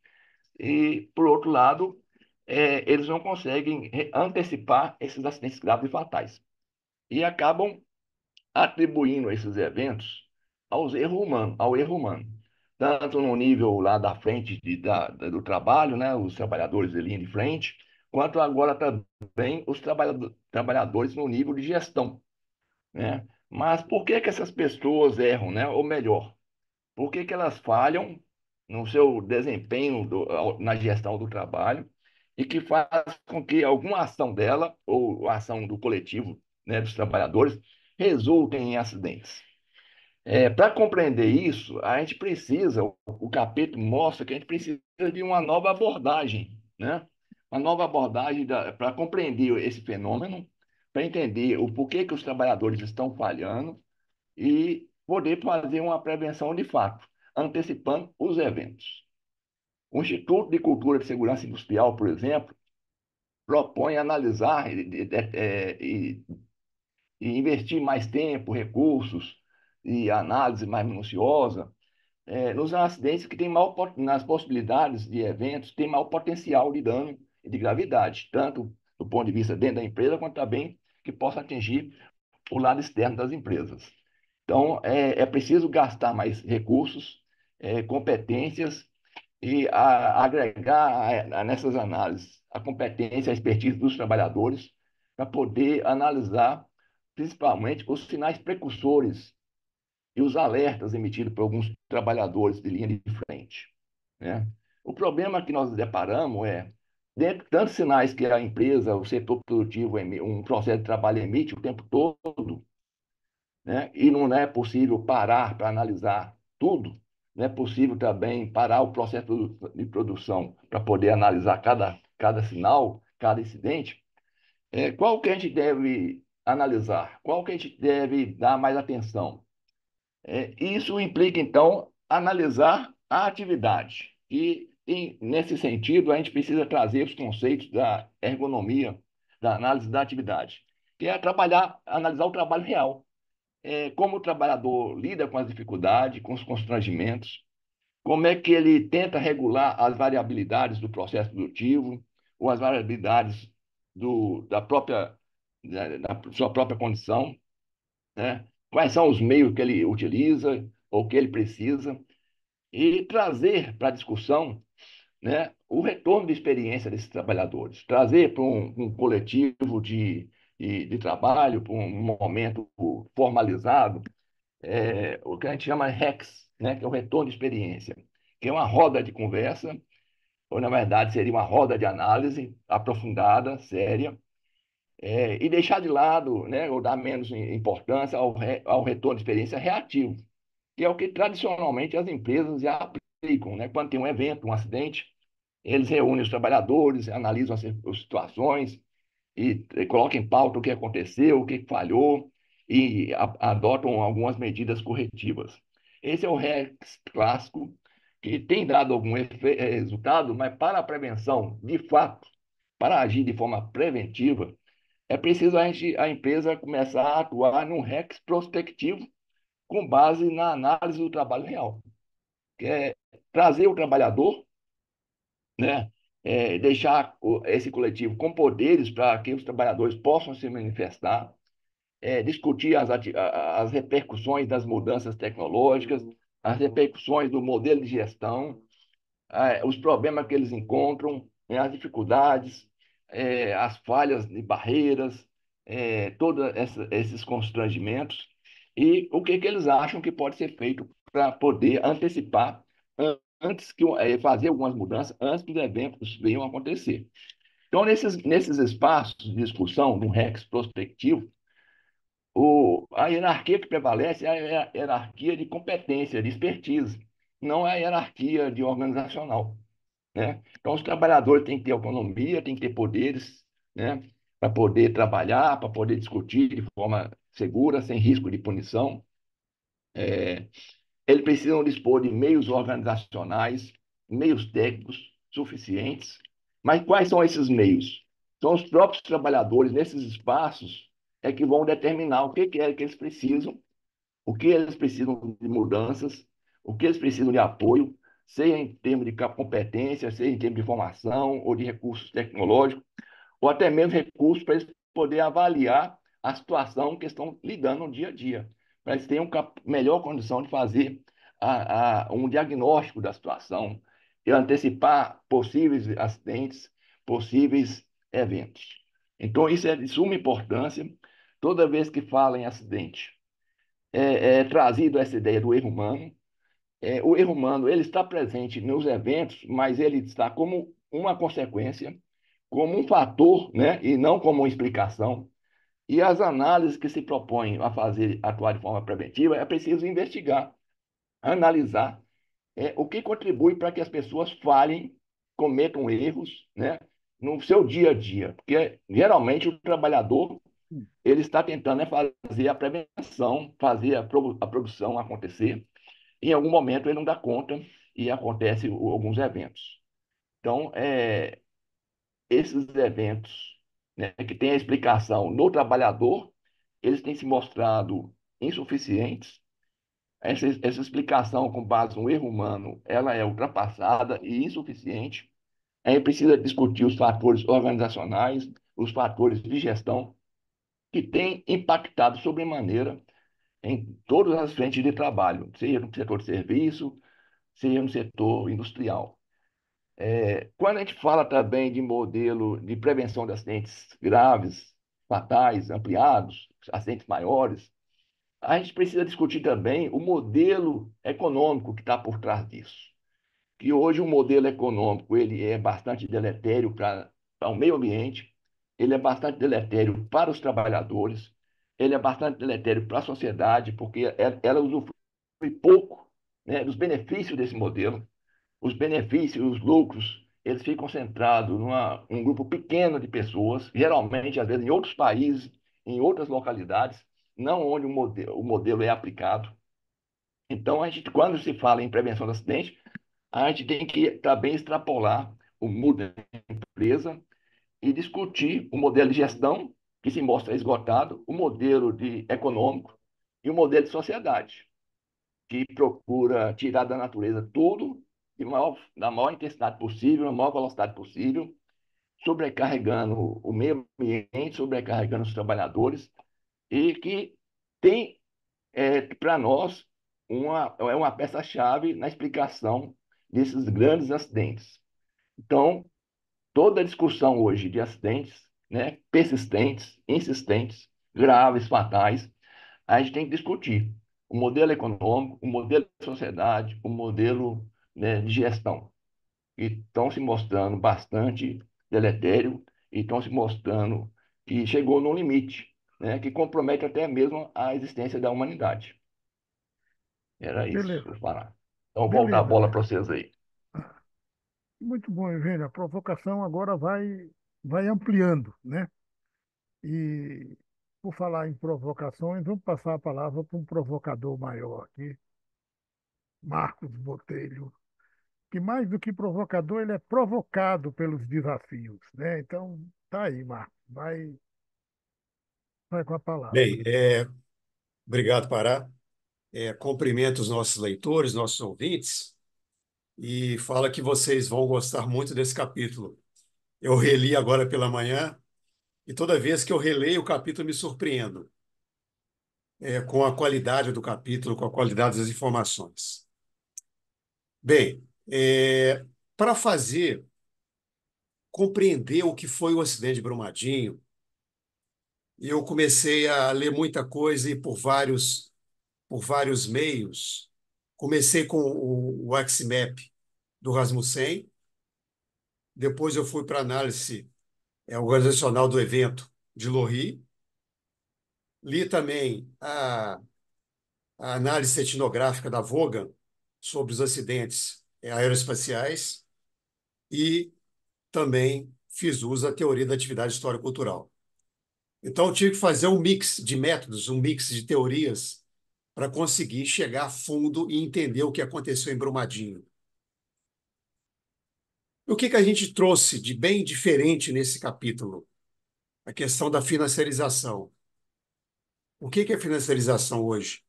E, por outro lado, eles não conseguem antecipar esses acidentes graves e fatais. E acabam atribuindo esses eventos ao erro humano, tanto no nível lá da frente do trabalho, né, os trabalhadores de linha de frente, quanto agora também os trabalhadores no nível de gestão, né? Mas por que que essas pessoas erram, né? Ou melhor, por que que elas falham no seu desempenho na gestão do trabalho e que faz com que alguma ação dela ou a ação do coletivo, né, dos trabalhadores, resultem em acidentes? Para compreender isso, a gente precisa, o capítulo mostra que a gente precisa de uma nova abordagem, né? Uma nova abordagem para compreender esse fenômeno, para entender o porquê que os trabalhadores estão falhando e poder fazer uma prevenção de fato, antecipando os eventos. O Instituto de Cultura de Segurança Industrial, por exemplo, propõe analisar e investir mais tempo, recursos e análise mais minuciosa nos acidentes que têm nas possibilidades de eventos, têm maior potencial de dano e de gravidade, tanto do ponto de vista dentro da empresa, quanto também que possa atingir o lado externo das empresas. Então, é preciso gastar mais recursos, competências e agregar nessas análises a competência, a expertise dos trabalhadores para poder analisar principalmente os sinais precursores e os alertas emitidos por alguns trabalhadores de linha de frente, né? O problema que nós deparamos dentro de tantos sinais que a empresa, o setor produtivo, um processo de trabalho emite o tempo todo, né? E não é possível parar para analisar tudo, não é possível também parar o processo de produção para poder analisar cada sinal, cada incidente. Qual que a gente deve analisar? Qual que a gente deve dar mais atenção? Isso implica, então, analisar a atividade. Nesse sentido, a gente precisa trazer os conceitos da ergonomia, da análise da atividade, que é analisar o trabalho real. Como o trabalhador lida com as dificuldades, com os constrangimentos, como é que ele tenta regular as variabilidades do processo produtivo, ou as variabilidades da sua própria condição, né? Quais são os meios que ele utiliza ou que ele precisa, e trazer para a discussão, né, o retorno de experiência desses trabalhadores, trazer para um coletivo de trabalho, para um momento formalizado, o que a gente chama REX, né, que é o retorno de experiência, que é uma roda de conversa, ou na verdade seria uma roda de análise aprofundada, séria, e deixar de lado, né, ou dar menos importância ao retorno de experiência reativo, que é o que tradicionalmente as empresas já aplicam, né? Quando tem um evento, um acidente, eles reúnem os trabalhadores, analisam as situações e colocam em pauta o que aconteceu, o que falhou e adotam algumas medidas corretivas. Esse é o REX clássico, que tem dado algum resultado, mas para a prevenção, de fato, para agir de forma preventiva, é preciso a empresa começar a atuar num REX prospectivo com base na análise do trabalho real, que é trazer o trabalhador, né, deixar esse coletivo com poderes para que os trabalhadores possam se manifestar, discutir as repercussões das mudanças tecnológicas, as repercussões do modelo de gestão, os problemas que eles encontram, né, as dificuldades, as falhas de barreiras, todos esses constrangimentos, e o que eles acham que pode ser feito para poder antecipar, antes que fazer algumas mudanças, antes que os eventos venham a acontecer. Então, nesses espaços de discussão, no REX prospectivo, a hierarquia que prevalece é a hierarquia de competência, de expertise, não é a hierarquia de organizacional, né? Então, os trabalhadores têm que ter autonomia, têm que ter poderes, né, para poder trabalhar, para poder discutir de forma segura, sem risco de punição. Eles precisam dispor de meios organizacionais, meios técnicos suficientes. Mas quais são esses meios? São os próprios trabalhadores nesses espaços que vão determinar o que é que eles precisam, o que eles precisam de mudanças, o que eles precisam de apoio, seja em termos de competência, seja em termos de formação ou de recursos tecnológicos, ou até mesmo recursos para eles poderem avaliar a situação que estão lidando no dia a dia, para eles terem uma melhor condição de fazer um diagnóstico da situação e antecipar possíveis acidentes, possíveis eventos. Então, isso é de suma importância. Toda vez que fala em acidente, é trazido essa ideia do erro humano. O erro humano ele está presente nos eventos, mas ele está como uma consequência, como um fator, né, e não como uma explicação. E as análises que se propõem a fazer, atuar de forma preventiva, é preciso investigar, analisar o que contribui para que as pessoas falhem, cometam erros, né, no seu dia a dia. Porque geralmente o trabalhador ele está tentando fazer a prevenção, fazer a produção acontecer. Em algum momento ele não dá conta e acontece alguns eventos. Então, esses eventos, né, que têm a explicação no trabalhador, eles têm se mostrado insuficientes. Essa explicação com base no erro humano, ela é ultrapassada e insuficiente. Aí precisa discutir os fatores organizacionais, os fatores de gestão, que têm impactado sobremaneira em todas as frentes de trabalho, seja no setor de serviço, seja no setor industrial. Quando a gente fala também de modelo de prevenção de acidentes graves, fatais, ampliados, acidentes maiores, a gente precisa discutir também o modelo econômico que está por trás disso. Que hoje o modelo econômico ele é bastante deletério para o meio ambiente, ele é bastante deletério para os trabalhadores, ele é bastante deletério para a sociedade, porque ela usufrui pouco, né, dos benefícios desse modelo. Os benefícios, os lucros, eles ficam centrados um grupo pequeno de pessoas, geralmente, às vezes, em outros países, em outras localidades, não onde o modelo é aplicado. Então, quando se fala em prevenção de acidente, a gente tem que também extrapolar o mundo da empresa e discutir o modelo de gestão, que se mostra esgotado, o modelo econômico e o modelo de sociedade, que procura tirar da natureza tudo da maior intensidade possível, na maior velocidade possível, sobrecarregando o meio ambiente, sobrecarregando os trabalhadores, e que tem, para nós, uma peça-chave na explicação desses grandes acidentes. Então, toda a discussão hoje de acidentes, né, persistentes, insistentes, graves, fatais, a gente tem que discutir o modelo econômico, o modelo de sociedade, o modelo né, de gestão. E estão se mostrando bastante deletério e estão se mostrando que chegou no limite, né, que compromete até mesmo a existência da humanidade. Era isso, Beleza, vou falar. Então, voltar a beleza. bola para vocês aí. Muito bom, Eugênio. A provocação agora vai ampliando, né? E, por falar em provocações, vamos passar a palavra para um provocador maior aqui, Marcos Botelho, que mais do que provocador, ele é provocado pelos desafios, né? Então, tá aí, Marcos, vai com a palavra. Bem, obrigado, Pará. Cumprimento os nossos leitores, nossos ouvintes, e fala que vocês vão gostar muito desse capítulo. Eu reli agora pela manhã, e toda vez que eu releio o capítulo, me surpreendo com a qualidade do capítulo, com a qualidade das informações. Bem, para fazer compreender o que foi o acidente de Brumadinho, eu comecei a ler muita coisa e por vários meios. Comecei com o Aximap do Rasmussen, depois eu fui para a análise organizacional do evento de Lohri, li também a análise etnográfica da Vaughan sobre os acidentes aeroespaciais e também fiz uso da teoria da atividade histórico-cultural. Então, eu tive que fazer um mix de métodos, um mix de teorias para conseguir chegar a fundo e entender o que aconteceu em Brumadinho. O que a gente trouxe de bem diferente nesse capítulo? A questão da financiarização. O que é financiarização hoje?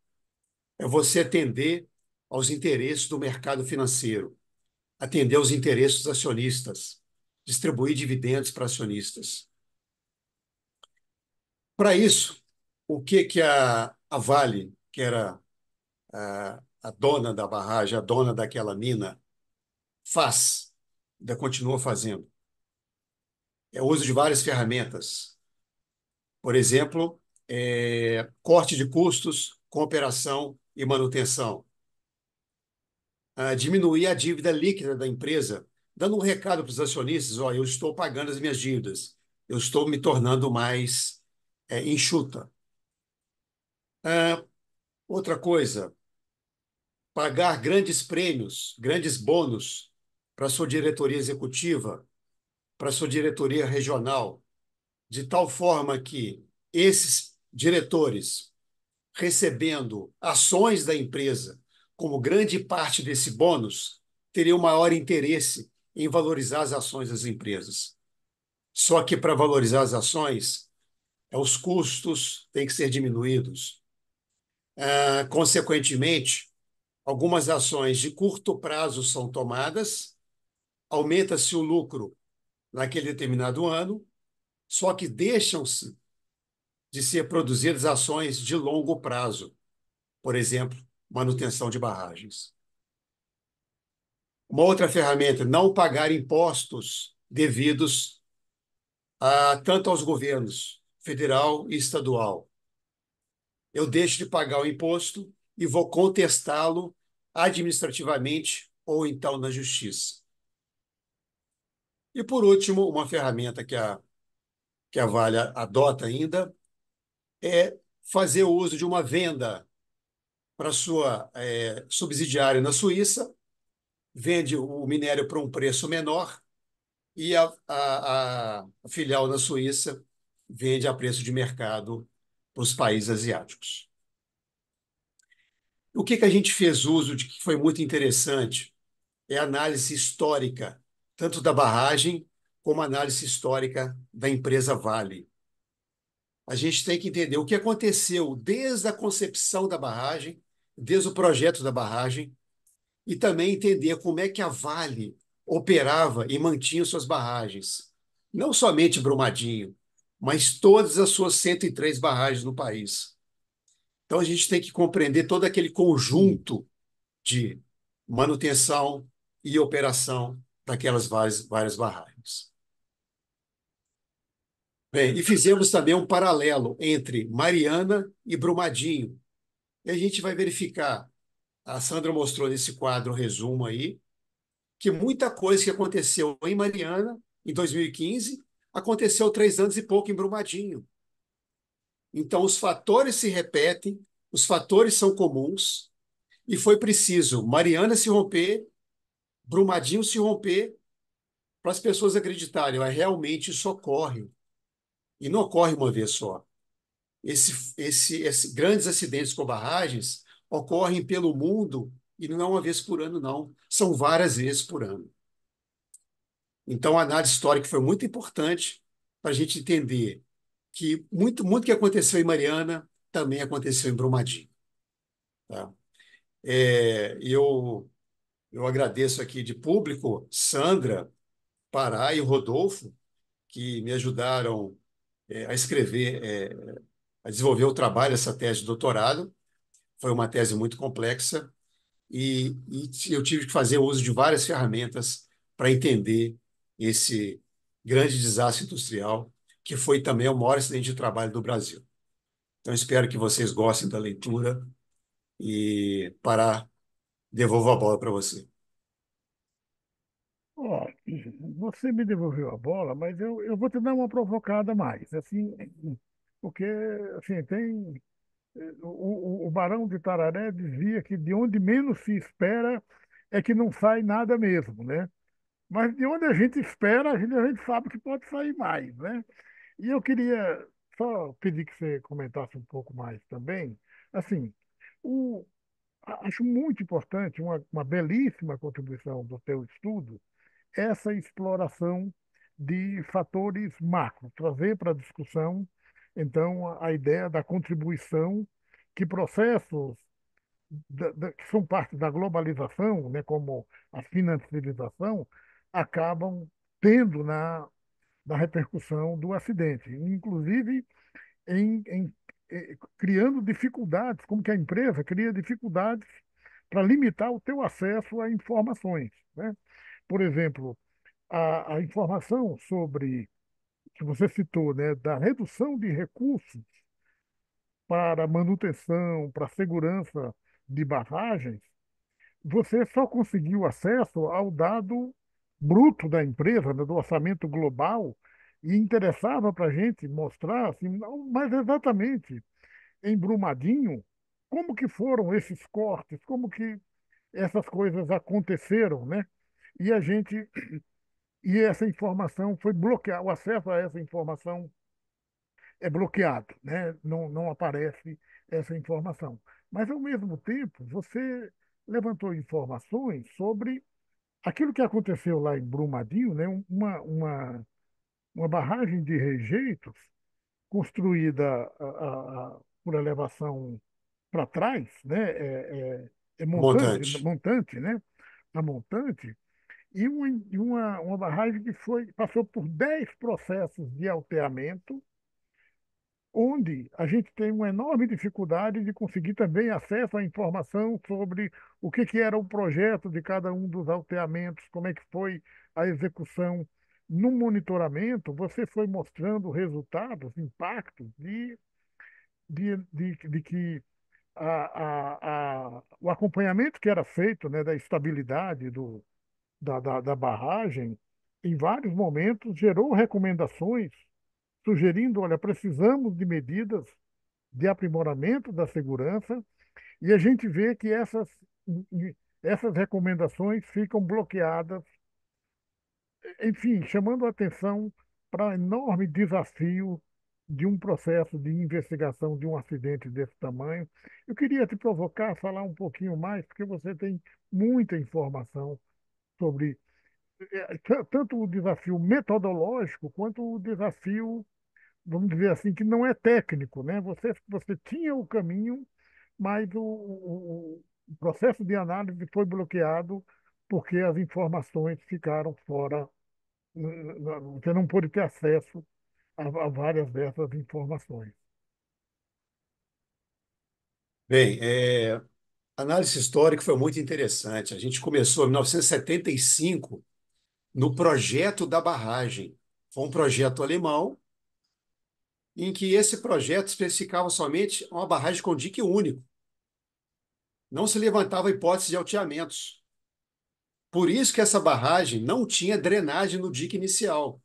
É você atender aos interesses do mercado financeiro, atender aos interesses dos acionistas, distribuir dividendos para acionistas. Para isso, o que a Vale, que era a dona da barragem, a dona daquela mina, faz, ainda continua fazendo? É o uso de várias ferramentas. Por exemplo, corte de custos com operação e manutenção. Diminuir a dívida líquida da empresa, dando um recado para os acionistas: ó, eu estou pagando as minhas dívidas, eu estou me tornando mais enxuta. Outra coisa, pagar grandes prêmios, grandes bônus para a sua diretoria executiva, para a sua diretoria regional, de tal forma que esses diretores, recebendo ações da empresa como grande parte desse bônus, teriam maior interesse em valorizar as ações das empresas. Só que para valorizar as ações, os custos têm que ser diminuídos. Consequentemente, algumas ações de curto prazo são tomadas, aumenta-se o lucro naquele determinado ano, só que deixam-se de ser produzidas ações de longo prazo, por exemplo, manutenção de barragens. Uma outra ferramenta, não pagar impostos devidos tanto aos governos federal e estadual. Eu deixo de pagar o imposto e vou contestá-lo administrativamente ou então na justiça. E, por último, uma ferramenta que a Vale adota ainda é fazer uso de uma venda para sua subsidiária na Suíça, vende o minério por um preço menor e a filial na Suíça vende a preço de mercado para os países asiáticos. O que a gente fez uso de que foi muito interessante é a análise histórica, tanto da barragem como a análise histórica da empresa Vale. A gente tem que entender o que aconteceu desde a concepção da barragem, desde o projeto da barragem, e também entender como é que a Vale operava e mantinha suas barragens. Não somente Brumadinho, mas todas as suas 103 barragens no país. Então, a gente tem que compreender todo aquele conjunto de manutenção e operação daquelas várias barragens. Bem, e fizemos também um paralelo entre Mariana e Brumadinho. E a gente vai verificar. A Sandra mostrou nesse quadro um resumo aí, que muita coisa que aconteceu em Mariana, em 2015, aconteceu 3 anos e pouco em Brumadinho. Então, os fatores se repetem, os fatores são comuns, e foi preciso Mariana se romper, Brumadinho se romper, para as pessoas acreditarem, mas realmente isso ocorre. E não ocorre uma vez só. Grandes acidentes com barragens ocorrem pelo mundo e não é uma vez por ano, não. São várias vezes por ano. Então, a análise histórica foi muito importante para a gente entender que muito que aconteceu em Mariana também aconteceu em Brumadinho. Tá? Eu agradeço aqui de público Sandra, Pará e Rodolfo, que me ajudaram a escrever, a desenvolver o trabalho dessa tese de doutorado. Foi uma tese muito complexa e eu tive que fazer uso de várias ferramentas para entender esse grande desastre industrial, que foi também o maior acidente de trabalho do Brasil. Então, espero que vocês gostem da leitura e devolvo a bola para você. Ó, você me devolveu a bola, mas eu vou te dar uma provocada a mais, assim, porque assim, o Barão de Tararé dizia que de onde menos se espera é que não sai nada mesmo, né? Mas de onde a gente espera, a gente sabe que pode sair mais, né? E eu queria só pedir que você comentasse um pouco mais também. Assim, acho muito importante, uma belíssima contribuição do teu estudo, essa exploração de fatores macro, trazer para a discussão, então, a ideia da contribuição que processos que são parte da globalização, né, como a financiarização, acabam tendo na repercussão do acidente, inclusive criando dificuldades, como que a empresa cria dificuldades para limitar o teu acesso a informações, né? Por exemplo, a informação sobre, que você citou, né, da redução de recursos para manutenção, para segurança de barragens, você só conseguiu acesso ao dado bruto da empresa, né, do orçamento global, e interessava para a gente mostrar, assim, mas exatamente em Brumadinho, como que foram esses cortes, como que essas coisas aconteceram, né? E a gente e essa informação foi bloqueada, o acesso a essa informação é bloqueado, né? Não aparece essa informação. Mas, ao mesmo tempo, você levantou informações sobre aquilo que aconteceu lá em Brumadinho, né? Uma barragem de rejeitos construída por elevação para trás, né? É montante, Montante. montante, né? A montante, uma barragem que passou por 10 processos de alteamento, onde a gente tem uma enorme dificuldade de conseguir também acesso à informação sobre o que era o projeto de cada um dos alteamentos, como é que foi a execução. No monitoramento, você foi mostrando resultados, impactos de que o acompanhamento que era feito, né, da estabilidade da barragem, em vários momentos, gerou recomendações sugerindo, olha, precisamos de medidas de aprimoramento da segurança, e a gente vê que essas recomendações ficam bloqueadas, enfim, chamando a atenção para o enorme desafio de um processo de investigação de um acidente desse tamanho. Eu queria te provocar a falar um pouquinho mais, porque você tem muita informação sobre tanto o desafio metodológico quanto o desafio, vamos dizer assim, que não é técnico, né? Você tinha o caminho, mas o processo de análise foi bloqueado porque as informações ficaram fora. Você não pôde ter acesso a várias dessas informações. Bem, a análise histórica foi muito interessante. A gente começou em 1975 no projeto da barragem. Foi um projeto alemão em que esse projeto especificava somente uma barragem com dique único. Não se levantava hipótese de alteamentos. Por isso que essa barragem não tinha drenagem no dique inicial.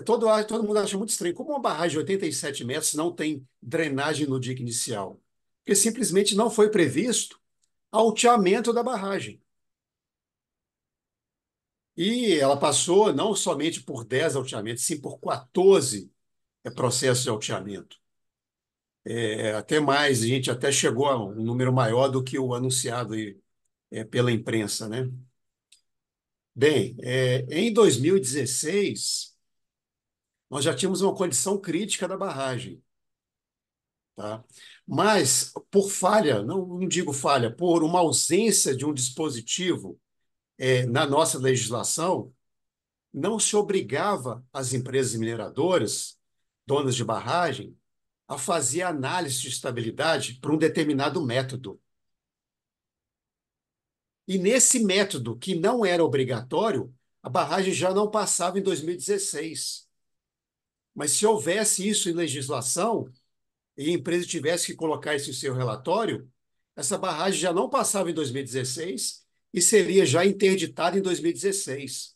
Todo mundo acha muito estranho. Como uma barragem de 87 metros não tem drenagem no dique inicial? Porque simplesmente não foi previsto alteamento da barragem. E ela passou não somente por 10 alteamentos, sim por 14 processos de alteamento. Até mais, a gente até chegou a um número maior do que o anunciado aí, pela imprensa, né? Bem, em 2016, nós já tínhamos uma condição crítica da barragem, tá? Mas, por falha, não digo falha, por uma ausência de um dispositivo na nossa legislação, não se obrigava as empresas mineradoras, donas de barragem, a fazer análise de estabilidade para um determinado método. E nesse método, que não era obrigatório, a barragem já não passava em 2016. Mas se houvesse isso em legislação, e a empresa tivesse que colocar isso em seu relatório, essa barragem já não passava em 2016 e seria já interditada em 2016.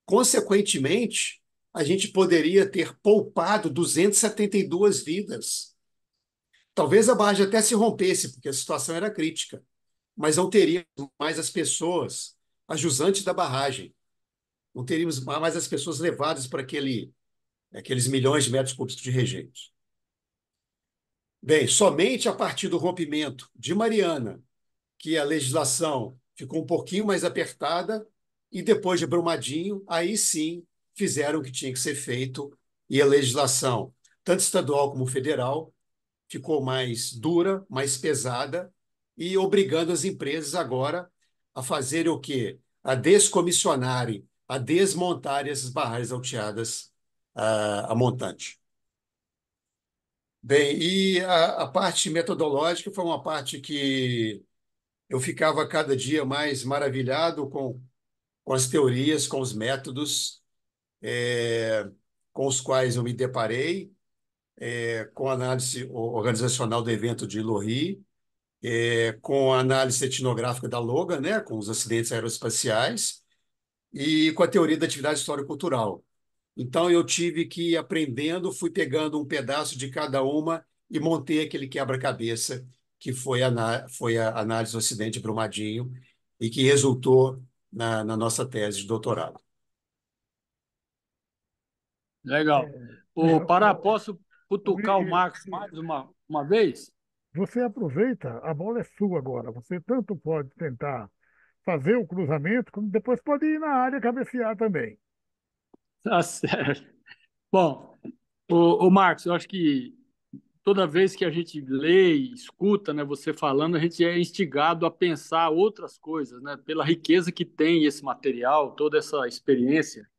Consequentemente, a gente poderia ter poupado 272 vidas. Talvez a barragem até se rompesse, porque a situação era crítica, mas não teríamos mais as pessoas, as jusante da barragem, não teríamos mais as pessoas levadas para aqueles milhões de metros cúbicos de rejeitos. Bem, somente a partir do rompimento de Mariana, que a legislação ficou um pouquinho mais apertada, e depois de Brumadinho, aí sim fizeram o que tinha que ser feito, e a legislação, tanto estadual como federal, ficou mais dura, mais pesada, e obrigando as empresas agora a fazerem o quê? A descomissionarem, a desmontarem essas barragens alteadas a montante. Bem, e a parte metodológica foi uma parte que eu ficava cada dia mais maravilhado com as teorias, com os métodos com os quais eu me deparei, com a análise organizacional do evento de Lohri, com a análise etnográfica da Logan, né, com os acidentes aeroespaciais, e com a teoria da atividade histórico-cultural. Então, eu tive que ir aprendendo, fui pegando um pedaço de cada uma e montei aquele quebra-cabeça que foi a análise do acidente de Brumadinho e que resultou na nossa tese de doutorado. Legal. É, Pará, posso cutucar o Uri, Marcos mais uma vez? você aproveita, a bola é sua agora. Você tanto pode tentar fazer o cruzamento, como depois pode ir na área cabecear também. Tá certo. Bom, Marcos, eu acho que toda vez que a gente lê e escuta, né, você falando, a gente é instigado a pensar outras coisas, né, pela riqueza que tem esse material, toda essa experiência,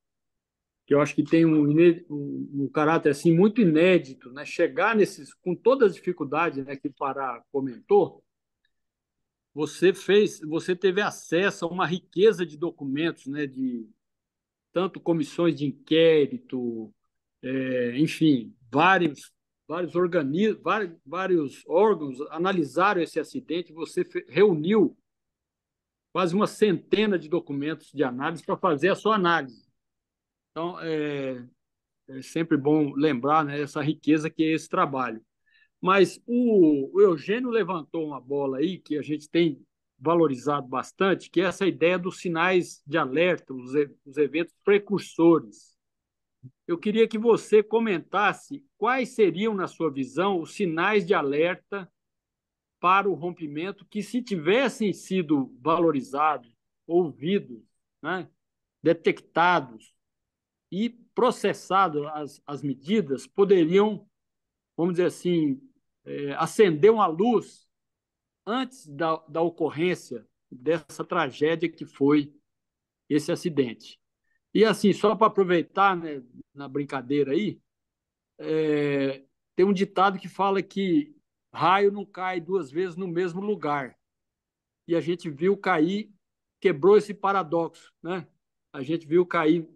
que eu acho que tem um caráter assim muito inédito, né, chegar nesses, com todas as dificuldades, né, que o Pará comentou, você teve acesso a uma riqueza de documentos, né, de tanto comissões de inquérito, enfim, vários órgãos analisaram esse acidente. Você reuniu quase uma centena de documentos de análise para fazer a sua análise. Então, é sempre bom lembrar, né, essa riqueza que é esse trabalho. Mas o Eugênio levantou uma bola aí que a gente tem valorizado bastante, que é essa ideia dos sinais de alerta, os eventos precursores. Eu queria que você comentasse quais seriam, na sua visão, os sinais de alerta para o rompimento que, se tivessem sido valorizados, ouvidos, né, detectados e processados as medidas, poderiam, vamos dizer assim, acender uma luz antes da ocorrência dessa tragédia que foi esse acidente. E assim, só para aproveitar, né, na brincadeira aí, tem um ditado que fala que raio não cai duas vezes no mesmo lugar. E a gente viu cair, quebrou esse paradoxo, né? A gente viu cair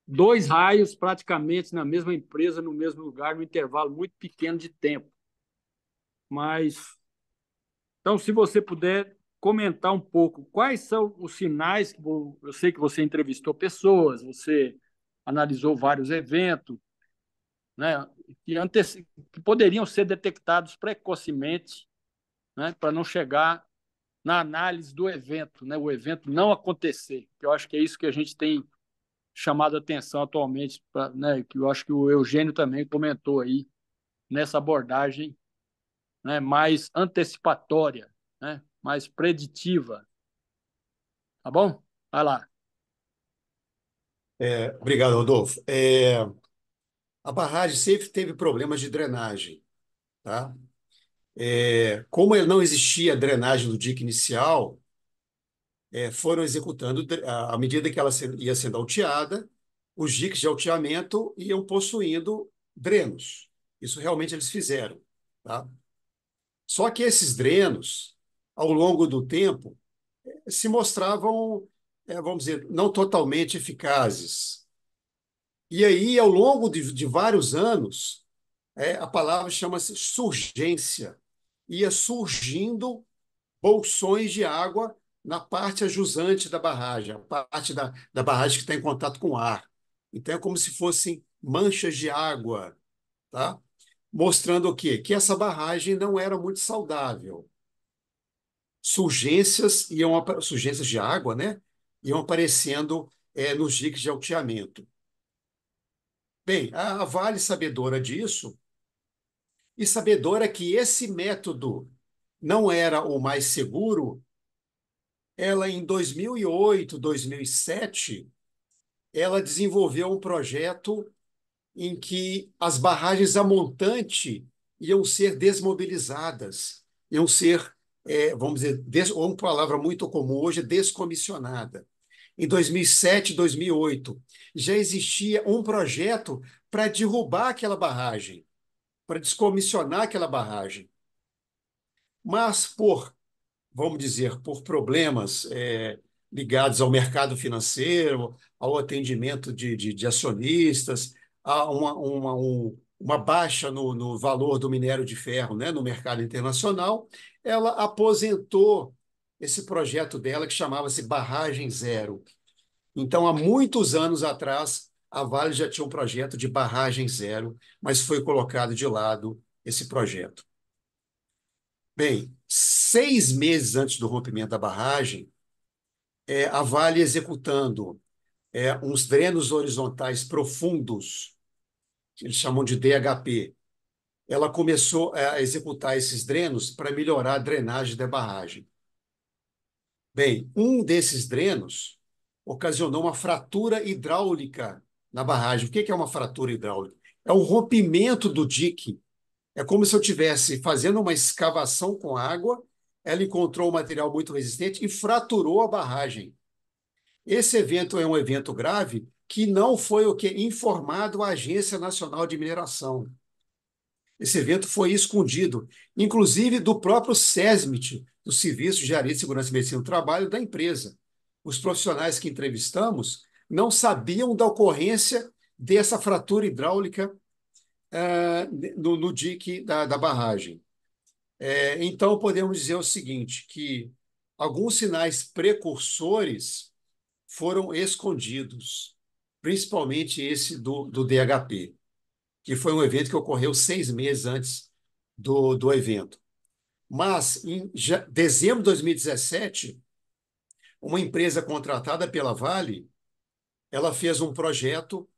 dois raios praticamente na mesma empresa, no mesmo lugar, num intervalo muito pequeno de tempo. Mas, então, se você puder comentar um pouco quais são os sinais eu sei que você entrevistou pessoas, você analisou vários eventos, né, que poderiam ser detectados precocemente, né, para não chegar na análise do evento, né, o evento não acontecer. Eu acho que é isso que a gente tem chamado a atenção atualmente, né, que eu acho que o Eugênio também comentou aí nessa abordagem, né, mais antecipatória, né, mais preditiva. Tá bom? Vai lá. Obrigado, Rodolfo. A barragem sempre teve problemas de drenagem, tá? Como não existia drenagem no dique inicial, foram executando, à medida que ela ia sendo alteada, os diques de alteamento iam possuindo drenos. Isso realmente eles fizeram, tá? Só que esses drenos, ao longo do tempo, se mostravam, vamos dizer, não totalmente eficazes. E aí, ao longo de vários anos, a palavra chama-se surgência. Ia surgindo bolsões de água na parte ajusante da barragem, a parte da barragem que está em contato com o ar. Então, é como se fossem manchas de água, tá? Mostrando o quê? Que essa barragem não era muito saudável. Surgências de água, né? Iam aparecendo nos diques de alteamento. Bem, a Vale, sabedora disso, e sabedora que esse método não era o mais seguro, ela em 2008, 2007, ela desenvolveu um projeto em que as barragens a montante iam ser desmobilizadas, iam ser, vamos dizer, uma palavra muito comum hoje, descomissionada. Em 2007, 2008, já existia um projeto para derrubar aquela barragem, para descomissionar aquela barragem. Mas vamos dizer, por problemas ligados ao mercado financeiro, ao atendimento de acionistas, a uma baixa no valor do minério de ferro, né, no mercado internacional, ela aposentou esse projeto dela que chamava-se Barragem Zero. Então, há muitos anos atrás, a Vale já tinha um projeto de Barragem Zero, mas foi colocado de lado esse projeto. Bem, 6 meses antes do rompimento da barragem, a Vale executando uns drenos horizontais profundos, que eles chamam de DHP. Ela começou a executar esses drenos para melhorar a drenagem da barragem. Bem, um desses drenos ocasionou uma fratura hidráulica na barragem. O que é uma fratura hidráulica? É um rompimento do dique. É como se eu estivesse fazendo uma escavação com água, ela encontrou um material muito resistente e fraturou a barragem. Esse evento é um evento grave que não foi o que informado à Agência Nacional de Mineração. Esse evento foi escondido, inclusive do próprio SESMIT, do Serviço de Engenharia de Segurança e Medicina do Trabalho da empresa. Os profissionais que entrevistamos não sabiam da ocorrência dessa fratura hidráulica no dique da barragem. Então, podemos dizer o seguinte, que alguns sinais precursores foram escondidos, principalmente esse do DHP, que foi um evento que ocorreu 6 meses antes do evento. Mas, em dezembro de 2017, uma empresa contratada pela Vale, ela fez um projeto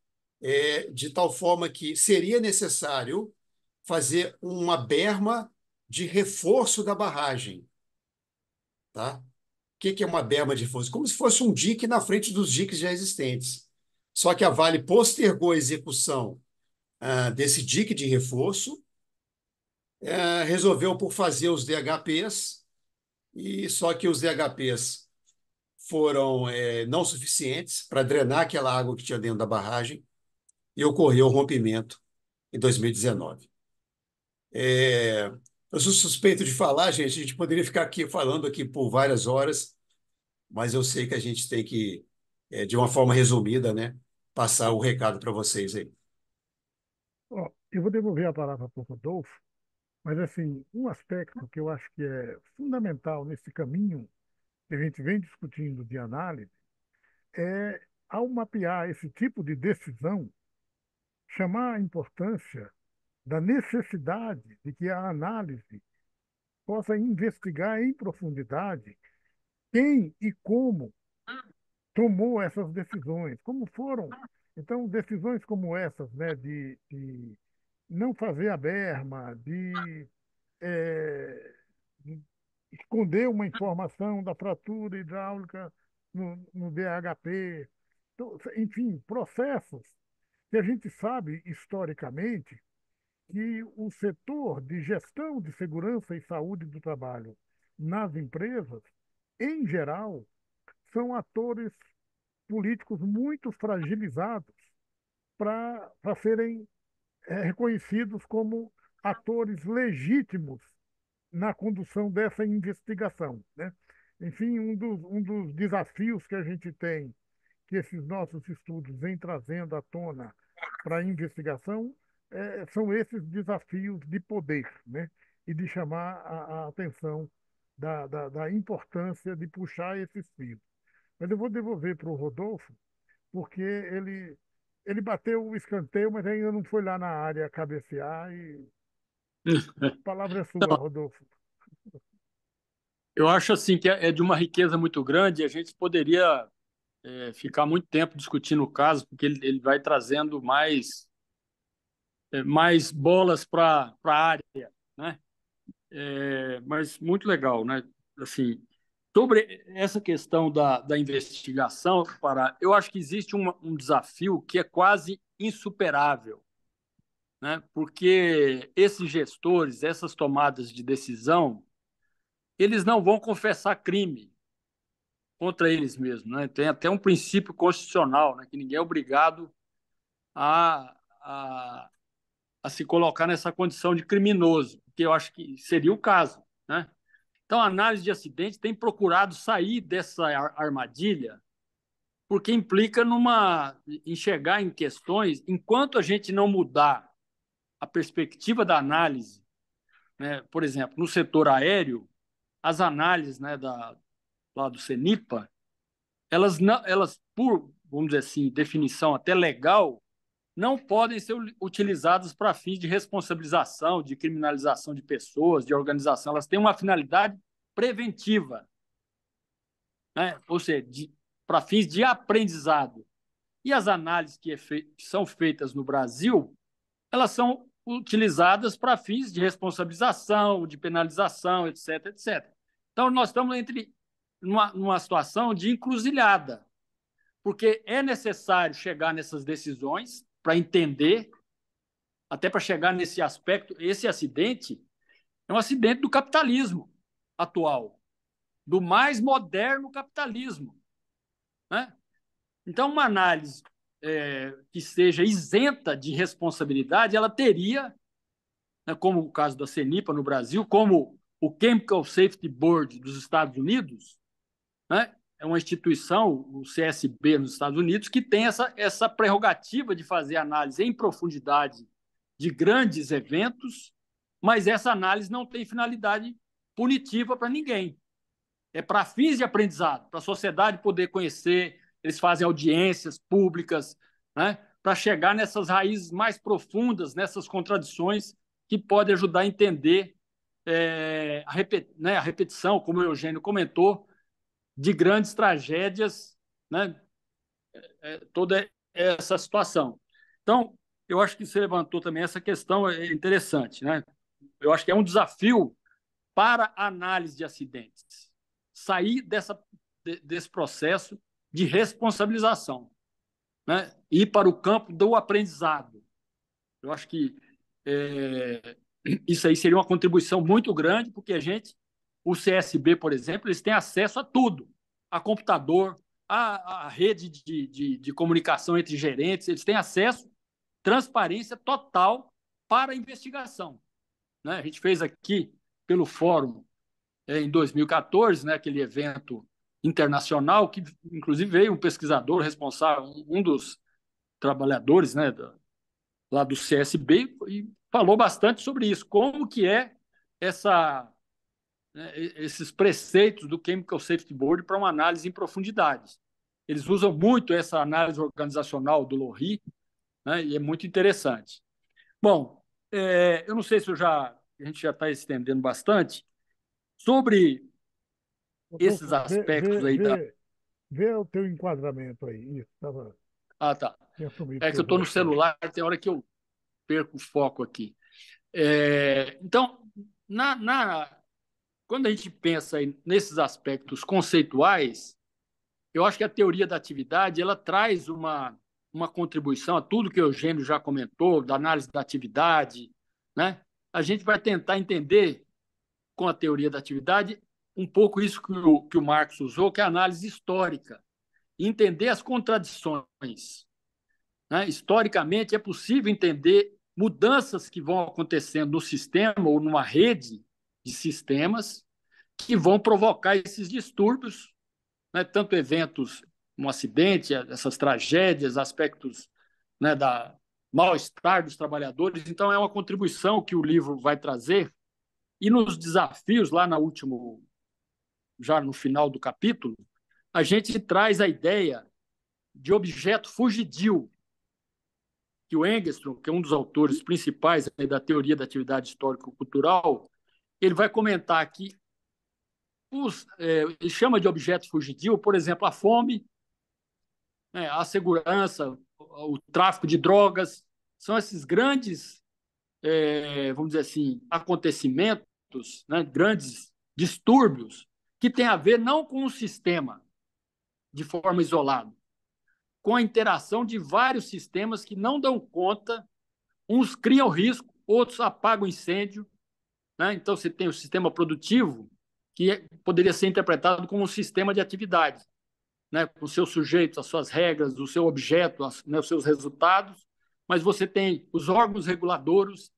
de tal forma que seria necessário fazer uma berma de reforço da barragem. Tá? O que é uma berma de reforço? Como se fosse um dique na frente dos diques já existentes. Só que a Vale postergou a execução desse dique de reforço, resolveu por fazer os DHPs, e só que os DHPs foram não suficientes para drenar aquela água que tinha dentro da barragem e ocorreu o rompimento em 2019. Eu sou suspeito de falar, gente, a gente poderia ficar aqui falando aqui por várias horas, mas eu sei que a gente tem que, de uma forma resumida, né, passar o recado para vocês aí. Ó, eu vou devolver a palavra para o Rodolfo, mas assim, um aspecto que eu acho que é fundamental nesse caminho que a gente vem discutindo de análise é, ao mapear esse tipo de decisão, chamar a importância da necessidade de que a análise possa investigar em profundidade quem e como tomou essas decisões, como foram. Então, decisões como essas, né, de não fazer a berma, eh, de esconder uma informação da fratura hidráulica no DHP, então, enfim, processos que a gente sabe historicamente que o setor de gestão de segurança e saúde do trabalho nas empresas, em geral, são atores políticos muito fragilizados para serem reconhecidos como atores legítimos na condução dessa investigação, né? Enfim, um dos desafios que a gente tem, que esses nossos estudos vêm trazendo à tona para a investigação, são esses desafios de poder, né? E de chamar a atenção da importância de puxar esses fios. Mas eu vou devolver para o Rodolfo, porque ele bateu o escanteio, mas ainda não foi lá na área cabecear. E a palavra é sua, Então, Rodolfo. eu acho assim que é de uma riqueza muito grande e a gente poderia ficar muito tempo discutindo o caso, porque ele vai trazendo mais bolas para a área, né? Mas muito legal, né? Assim, sobre essa questão da investigação, eu acho que existe um desafio que é quase insuperável, né? Porque esses gestores, essas tomadas de decisão, eles não vão confessar crime contra eles mesmos, né? Tem até um princípio constitucional, né? Que ninguém é obrigado a, a, a se colocar nessa condição de criminoso, que eu acho que seria o caso, né? Então, a análise de acidente tem procurado sair dessa armadilha, porque implica em chegar em questões, enquanto a gente não mudar a perspectiva da análise, né? Por exemplo, no setor aéreo, as análises, né, lá do CENIPA, elas, não, elas, por, vamos dizer assim, definição até legal, não podem ser utilizadas para fins de responsabilização, de criminalização de pessoas, de organização. Elas têm uma finalidade preventiva, né? Ou seja, para fins de aprendizado. E as análises que são feitas no Brasil, elas são utilizadas para fins de responsabilização, de penalização, etc, etc. Então, nós estamos numa situação de encruzilhada, porque é necessário chegar nessas decisões para entender, até para chegar nesse aspecto. Esse acidente é um acidente do capitalismo atual, do mais moderno capitalismo, né? Então, uma análise que seja isenta de responsabilidade, ela teria, né, como o caso da CENIPA no Brasil, como o Chemical Safety Board dos Estados Unidos, né? É uma instituição, o CSB nos Estados Unidos, que tem essa prerrogativa de fazer análise em profundidade de grandes eventos, mas essa análise não tem finalidade punitiva para ninguém. É para fins de aprendizado, para a sociedade poder conhecer. Eles fazem audiências públicas, né, para chegar nessas raízes mais profundas, nessas contradições que podem ajudar a entender a repetição, como o Eugênio comentou, de grandes tragédias, né, toda essa situação. Então, eu acho que você levantou também essa questão interessante, né? Eu acho que é um desafio para a análise de acidentes sair desse processo de responsabilização, né? Ir para o campo do aprendizado. Eu acho que isso aí seria uma contribuição muito grande, porque o CSB, por exemplo, eles têm acesso a tudo, a computador, a rede de comunicação entre gerentes, eles têm acesso, transparência total para a investigação, né? A gente fez aqui pelo fórum em 2014, né, aquele evento internacional, que inclusive veio um pesquisador responsável, um dos trabalhadores, né, lá do CSB, e falou bastante sobre isso, como que é né, esses preceitos do Chemical Safety Board para uma análise em profundidade. Eles usam muito essa análise organizacional do Lohri, né, e é muito interessante. Bom, eu não sei se a gente já está estendendo bastante sobre esses Doutor, aspectos aí da... vê o teu enquadramento aí. Isso, estava Ah, tá. tinha sumido É que eu teu estou no rosto aí. celular, tem hora que eu perco o foco aqui. Então, quando a gente pensa nesses aspectos conceituais, eu acho que a teoria da atividade ela traz uma contribuição a tudo que o Eugênio já comentou, da análise da atividade, né? A gente vai tentar entender com a teoria da atividade um pouco isso que o Marx usou, que é a análise histórica, e entender as contradições, né? Historicamente, é possível entender mudanças que vão acontecendo no sistema ou numa rede de sistemas que vão provocar esses distúrbios, né? Tanto eventos, um acidente, essas tragédias, aspectos, né, da mal-estar dos trabalhadores. Então, é uma contribuição que o livro vai trazer. E nos desafios, lá já no final do capítulo, a gente traz a ideia de objeto fugidio, que o Engstrom, que é um dos autores principais da teoria da atividade histórico-cultural, ele vai comentar que ele chama de objeto fugidio, por exemplo, a fome, né, a segurança, o tráfico de drogas, são esses grandes, vamos dizer assim, acontecimentos, né, grandes distúrbios que têm a ver não com o sistema de forma isolada, com a interação de vários sistemas que não dão conta, uns criam risco, outros apagam incêndio, né? Então, você tem o sistema produtivo, que poderia ser interpretado como um sistema de atividade, né? Com os seus sujeitos, as suas regras, o seu objeto, né, os seus resultados, mas você tem os órgãos reguladores,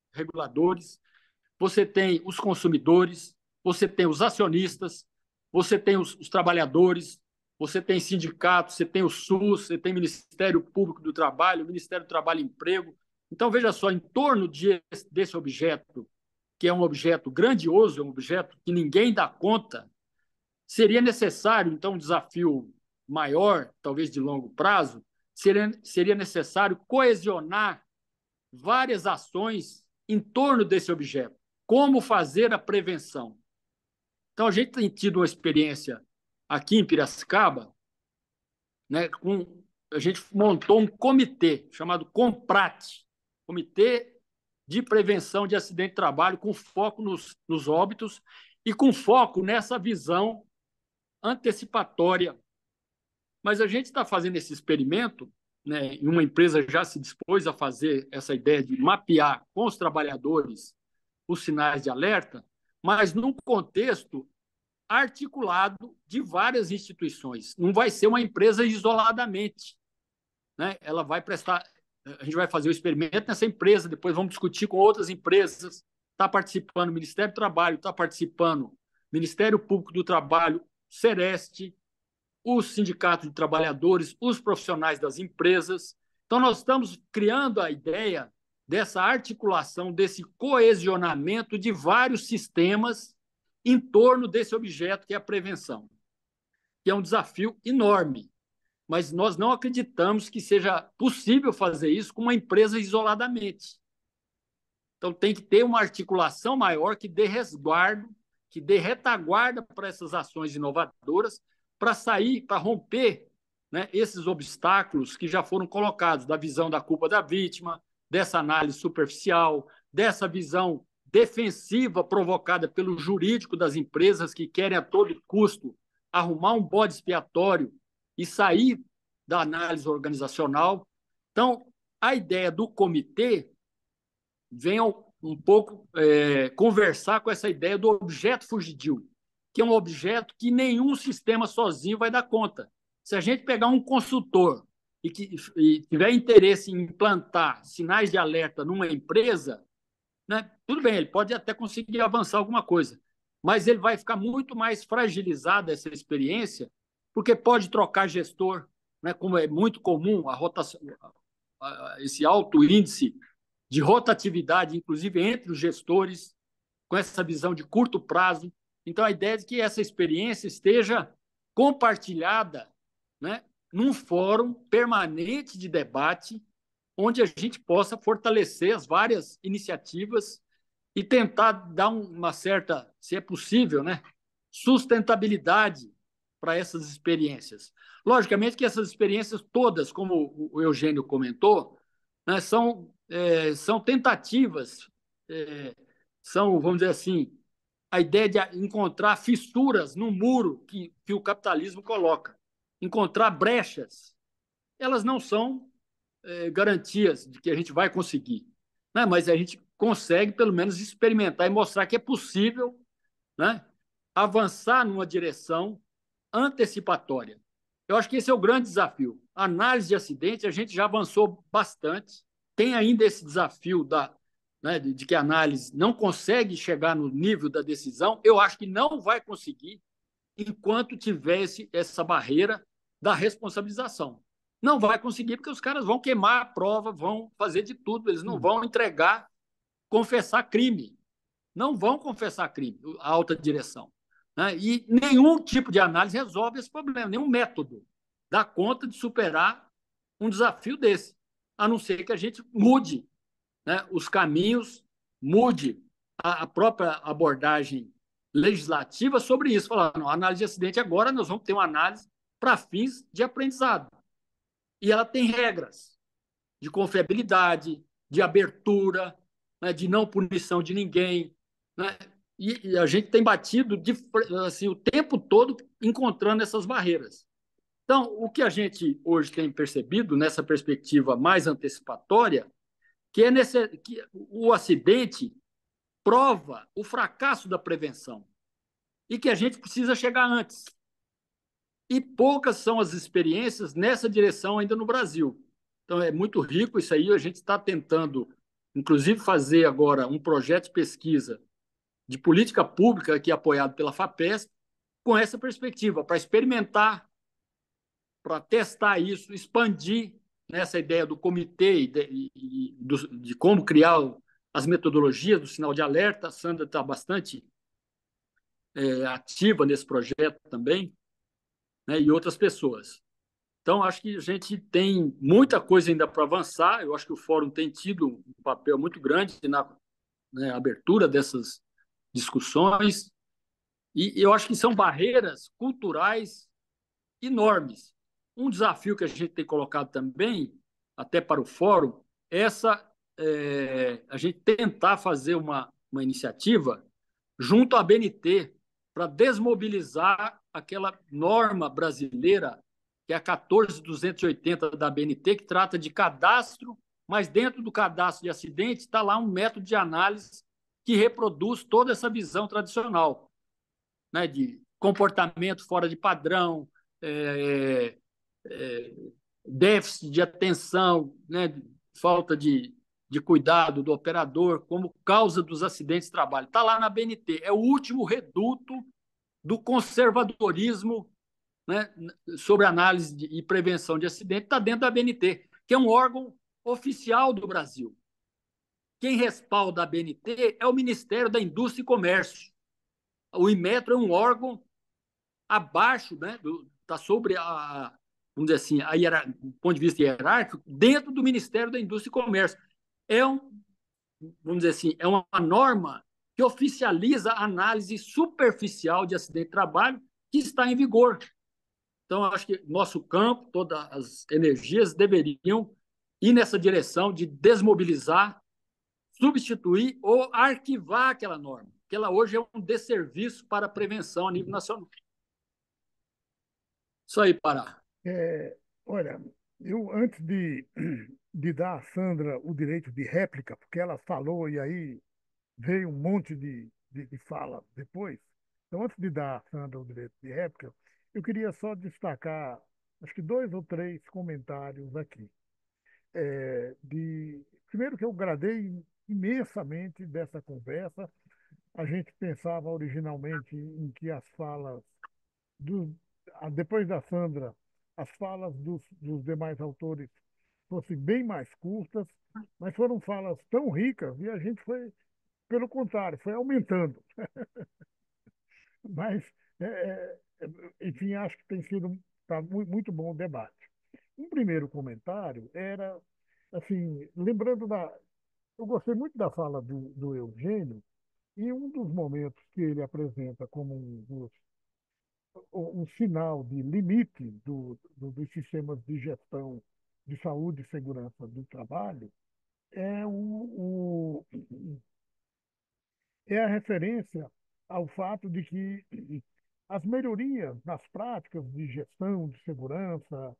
você tem os consumidores, você tem os acionistas, você tem os trabalhadores, você tem sindicatos, você tem o SUS, você tem o Ministério Público do Trabalho, o Ministério do Trabalho e Emprego. Então, veja só, em torno desse objeto, que é um objeto grandioso, é um objeto que ninguém dá conta, seria necessário, então, um desafio maior, talvez de longo prazo, seria necessário coesionar várias ações em torno desse objeto. Como fazer a prevenção? Então, a gente tem tido uma experiência aqui em Piracicaba, né, a gente montou um comitê chamado COMPRAT, Comitê de Prevenção de Acidente de Trabalho, com foco nos óbitos e com foco nessa visão antecipatória. Mas a gente está fazendo esse experimento, né, e uma empresa já se dispôs a fazer essa ideia de mapear com os trabalhadores os sinais de alerta, mas num contexto articulado de várias instituições. Não vai ser uma empresa isoladamente, né? Ela vai prestar, a gente vai fazer o experimento nessa empresa, depois vamos discutir com outras empresas. Está participando o Ministério do Trabalho, está participando o Ministério Público do Trabalho, Sereste, os sindicatos de trabalhadores, os profissionais das empresas. Então, nós estamos criando a ideia dessa articulação, desse coesionamento de vários sistemas em torno desse objeto que é a prevenção, que é um desafio enorme, mas nós não acreditamos que seja possível fazer isso com uma empresa isoladamente. Então, tem que ter uma articulação maior que dê resguardo, que dê retaguarda para essas ações inovadoras, para sair, para romper, né, esses obstáculos que já foram colocados, da visão da culpa da vítima, dessa análise superficial, dessa visão defensiva provocada pelo jurídico das empresas que querem a todo custo arrumar um bode expiatório e sair da análise organizacional. Então, a ideia do comitê vem um pouco conversar com essa ideia do objeto fugidio, que é um objeto que nenhum sistema sozinho vai dar conta. Se a gente pegar um consultor e tiver interesse em implantar sinais de alerta numa empresa, né, tudo bem, ele pode até conseguir avançar alguma coisa, mas ele vai ficar muito mais fragilizado essa experiência, porque pode trocar gestor, né, como é muito comum esse alto índice de rotatividade, inclusive entre os gestores, com essa visão de curto prazo. Então, a ideia é que essa experiência esteja compartilhada, né, num fórum permanente de debate, onde a gente possa fortalecer as várias iniciativas e tentar dar uma certa, se é possível, né, sustentabilidade para essas experiências. Logicamente que essas experiências todas, como o Eugênio comentou, né, são tentativas, são, vamos dizer assim, a ideia de encontrar fissuras no muro que o capitalismo coloca, encontrar brechas. Elas não são garantias de que a gente vai conseguir, né? Mas a gente consegue, pelo menos, experimentar e mostrar que é possível, né, avançar numa direção antecipatória. Eu acho que esse é o grande desafio. A análise de acidente, a gente já avançou bastante, tem ainda esse desafio né, de que a análise não consegue chegar no nível da decisão. Eu acho que não vai conseguir enquanto tivesse essa barreira da responsabilização. Não vai conseguir porque os caras vão queimar a prova, vão fazer de tudo, eles não vão entregar, confessar crime. Não vão confessar crime, a alta direção. Né? E nenhum tipo de análise resolve esse problema, nenhum método dá conta de superar um desafio desse, a não ser que a gente mude, né, os caminhos, mude a própria abordagem legislativa sobre isso. Falando, análise de acidente agora nós vamos ter uma análise para fins de aprendizado. E ela tem regras de confiabilidade, de abertura, né, de não punição de ninguém. Né? E a gente tem batido assim, o tempo todo encontrando essas barreiras. Então, o que a gente hoje tem percebido nessa perspectiva mais antecipatória, que o acidente prova o fracasso da prevenção e que a gente precisa chegar antes. E poucas são as experiências nessa direção ainda no Brasil. Então, é muito rico isso aí. A gente está tentando, inclusive, fazer agora um projeto de pesquisa de política pública, aqui apoiado pela FAPESP, com essa perspectiva, para experimentar, para testar isso, expandir nessa ideia do comitê de como criar as metodologias do sinal de alerta. A Sandra está bastante ativa nesse projeto também, né, e outras pessoas. Então, acho que a gente tem muita coisa ainda para avançar. Eu acho que o Fórum tem tido um papel muito grande na, né, abertura dessas discussões. E eu acho que são barreiras culturais enormes. Um desafio que a gente tem colocado também, até para o Fórum, a gente tentar fazer uma iniciativa junto à BNT para desmobilizar aquela norma brasileira, que é a 14.280 da BNT, que trata de cadastro, mas dentro do cadastro de acidente está lá um método de análise que reproduz toda essa visão tradicional, né, de comportamento fora de padrão, é, é, déficit de atenção, né, falta de cuidado do operador como causa dos acidentes de trabalho. Está lá na BNT. É o último reduto do conservadorismo, né, sobre análise e prevenção de acidente, está dentro da BNT, que é um órgão oficial do Brasil. Quem respalda a BNT é o Ministério da Indústria e Comércio. O Inmetro é um órgão abaixo, né, está sobre vamos dizer assim, do ponto de vista hierárquico, dentro do Ministério da Indústria e Comércio. Vamos dizer assim, é uma norma que oficializa a análise superficial de acidente de trabalho que está em vigor. Então, eu acho que nosso campo, todas as energias deveriam ir nessa direção de desmobilizar, substituir ou arquivar aquela norma, que ela hoje é um desserviço para a prevenção a nível nacional. Isso aí, Pará. Olha, eu antes de dar à Sandra o direito de réplica, porque ela falou e aí veio um monte de fala depois. Então, antes de dar à Sandra o direito de réplica, eu queria só destacar, acho que dois ou três comentários aqui. Primeiro que eu gradei imensamente dessa conversa. A gente pensava originalmente em que as falas dos, depois da Sandra, as falas dos demais autores fossem bem mais curtas, mas foram falas tão ricas e a gente foi, pelo contrário, foi aumentando. Mas, enfim, acho que tem sido tá, muito bom o debate. Um primeiro comentário era, assim, lembrando da. Eu gostei muito da fala do Eugênio, e um dos momentos que ele apresenta como um sinal de limite dos sistemas de gestão de saúde e segurança do trabalho é é a referência ao fato de que as melhorias nas práticas de gestão, de segurança,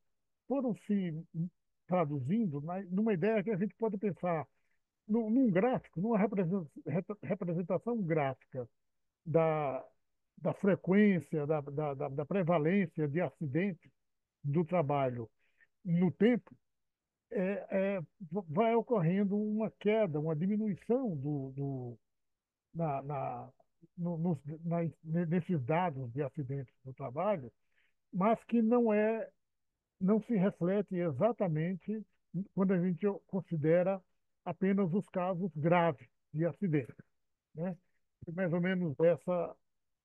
foram se traduzindo numa ideia que a gente pode pensar num gráfico, numa representação gráfica da, da frequência, da prevalência de acidentes do trabalho no tempo, vai ocorrendo uma queda, uma diminuição na, na, no, nos, nas- nesses dados de acidentes do trabalho, mas que não se reflete exatamente quando a gente considera apenas os casos graves de acidente, né? É mais ou menos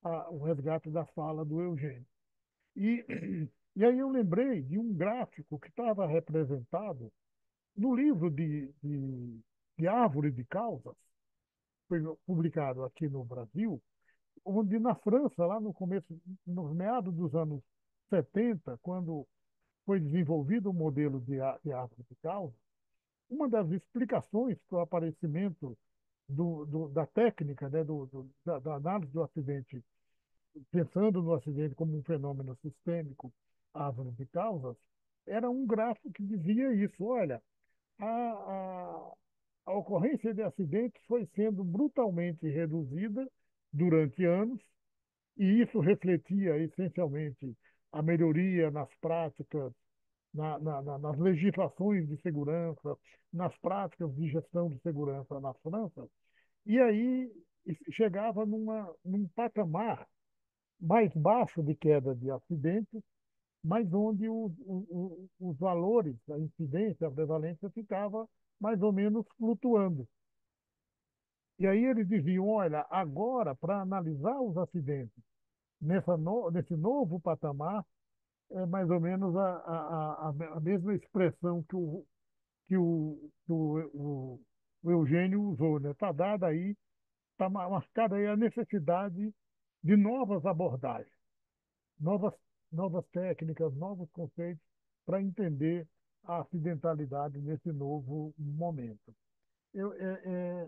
o resgate da fala do Eugênio. E, e aí eu lembrei de um gráfico que estava representado no livro de Árvore de Causas, foi publicado aqui no Brasil, onde na França, lá no começo, nos meados dos anos 70, quando foi desenvolvido o modelo de árvore de causa, uma das explicações para o aparecimento da técnica, né, da análise do acidente, pensando no acidente como um fenômeno sistêmico, árvore de causas, era um gráfico que dizia isso. Olha, a, a, a ocorrência de acidentes foi sendo brutalmente reduzida durante anos, e isso refletia essencialmente a melhoria nas práticas, nas legislações de segurança, nas práticas de gestão de segurança na França, e aí chegava num patamar mais baixo de queda de acidentes, mas onde os valores, a incidência, a prevalência ficava mais ou menos flutuando. E aí eles diziam, olha, agora, para analisar os acidentes nesse novo patamar, é mais ou menos a mesma expressão que o Eugênio usou, né? Está dada aí, está marcada aí a necessidade de novas abordagens, novas, novas técnicas, novos conceitos para entender a acidentalidade nesse novo momento. Eu, é, é,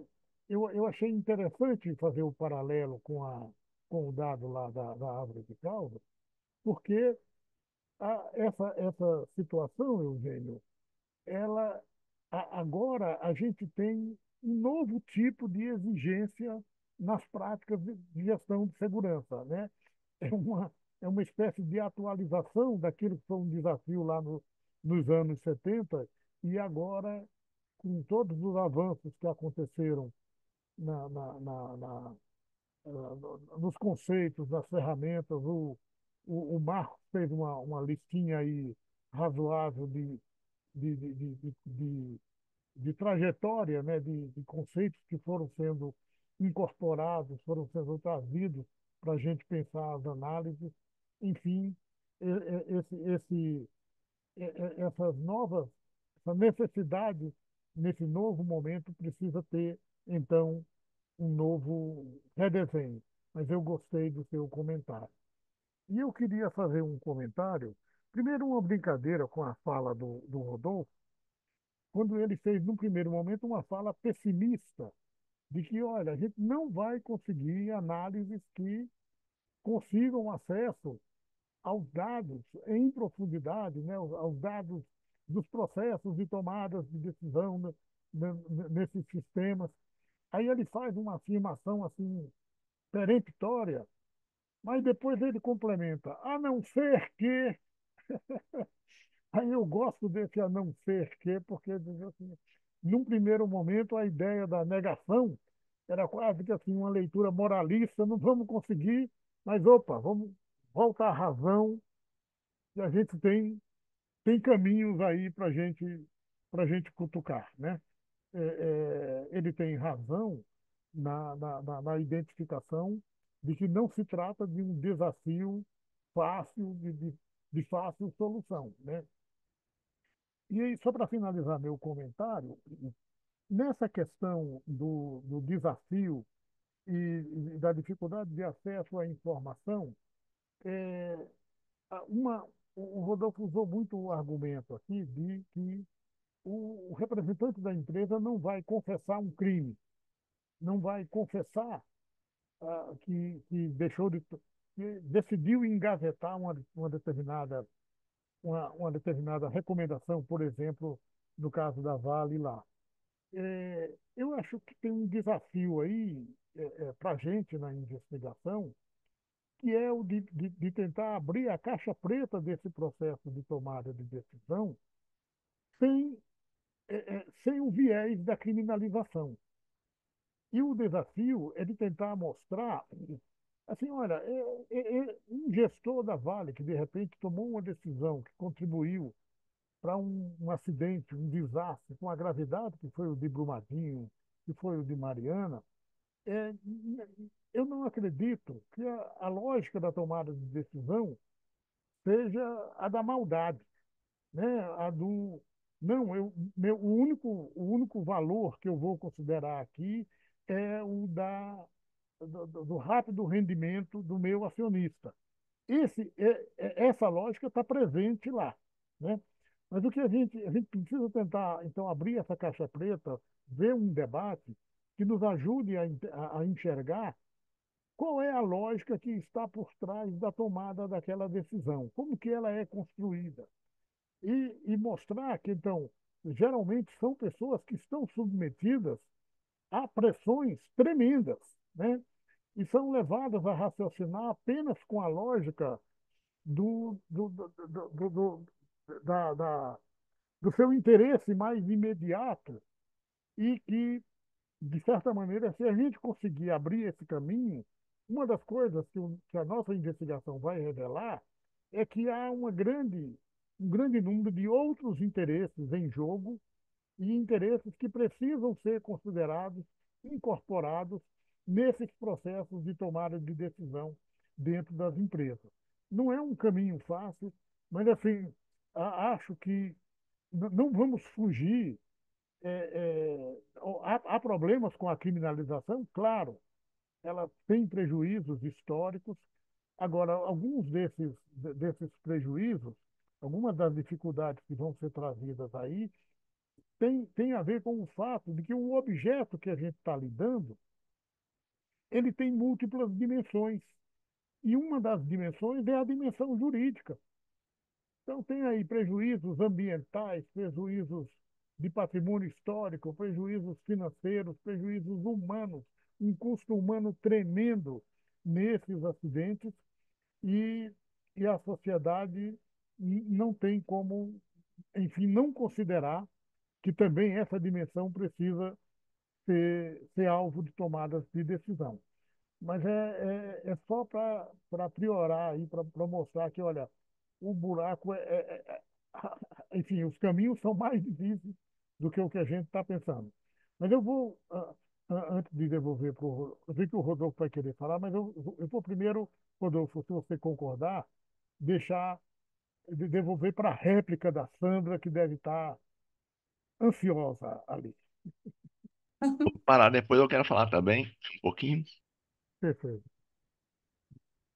eu achei interessante fazer o paralelo com o dado lá da árvore de causa, porque essa situação, Eugênio, ela agora a gente tem um novo tipo de exigência nas práticas de gestão de segurança, né? É uma, é uma espécie de atualização daquilo que foi um desafio lá nos anos 70 e agora, com todos os avanços que aconteceram na, na, na, na, nos conceitos, nas ferramentas, o Marcos fez uma listinha aí razoável de, de, de, de, de de trajetória, né, de conceitos que foram sendo incorporados, foram sendo trazidos para a gente pensar as análises. Enfim, e- essas novas, essa necessidade, nesse novo momento, precisa ter, então, um novo redesenho. Mas eu gostei do seu comentário. E eu queria fazer um comentário, primeiro uma brincadeira com a fala do Rodolfo, quando ele fez, num primeiro momento, uma fala pessimista de que, olha, a gente não vai conseguir análises que consigam acesso aos dados em profundidade, né, aos dados dos processos de tomadas de decisão nesses sistemas. Aí ele faz uma afirmação assim peremptória, mas depois ele complementa, a não ser que. Aí eu gosto desse a não ser que, porque diz assim, num primeiro momento a ideia da negação era quase que assim uma leitura moralista, não vamos conseguir, mas opa, vamos voltar à razão e a gente tem caminhos aí para gente cutucar, né? Ele tem razão na identificação de que não se trata de um desafio fácil, de fácil solução, né? E aí, só para finalizar meu comentário, nessa questão do desafio e da dificuldade de acesso à informação, é, uma, o Rodolfo usou muito o argumento aqui de que o representante da empresa não vai confessar um crime, não vai confessar que deixou que decidiu engavetar uma determinada recomendação, por exemplo, no caso da Vale lá. Eu acho que tem um desafio aí para a gente na investigação, que é o de tentar abrir a caixa preta desse processo de tomada de decisão sem, sem o viés da criminalização. E o desafio é de tentar mostrar, assim, olha, um gestor da Vale que de repente tomou uma decisão que contribuiu para um acidente, um desastre com a gravidade que foi o de Brumadinho, que foi o de Mariana, é, eu não acredito que a lógica da tomada de decisão seja a da maldade, né? A do não, o único valor que eu vou considerar aqui é o do rápido rendimento do meu acionista. Essa lógica está presente lá, né? Mas o que a gente precisa tentar, então, abrir essa caixa preta, ver um debate que nos ajude a enxergar qual é a lógica que está por trás da tomada daquela decisão, como que ela é construída. E mostrar que, então, geralmente são pessoas que estão submetidas a pressões tremendas, né? E são levadas a raciocinar apenas com a lógica do, do, do, do, do, do- da, da- do seu interesse mais imediato e que, de certa maneira, se a gente conseguir abrir esse caminho, uma das coisas que a nossa investigação vai revelar é que há um grande número de outros interesses em jogo e interesses que precisam ser considerados, incorporados nesses processos de tomada de decisão dentro das empresas. Não é um caminho fácil, mas assim, acho que não vamos fugir. Há problemas com a criminalização, claro, ela tem prejuízos históricos. Agora, alguns desses prejuízos, algumas das dificuldades que vão ser trazidas aí, tem a ver com o fato de que o objeto que a gente está lidando, ele tem múltiplas dimensões. E uma das dimensões é a dimensão jurídica. Então, tem aí prejuízos ambientais, prejuízos de patrimônio histórico, prejuízos financeiros, prejuízos humanos, um custo humano tremendo nesses acidentes e, e a sociedade não tem como, enfim, não considerar que também essa dimensão precisa ser alvo de tomadas de decisão. Mas é só para priorar aí, para mostrar que, olha, o buraco enfim, os caminhos são mais difíceis do que o que a gente está pensando. Mas eu vou, antes de devolver para o. Eu sei que o Rodolfo vai querer falar, mas eu vou primeiro, Rodolfo, se você concordar, deixar, devolver para a réplica da Sandra, que deve estar ansiosa ali. Vou parar depois, eu quero falar também um pouquinho. Perfeito.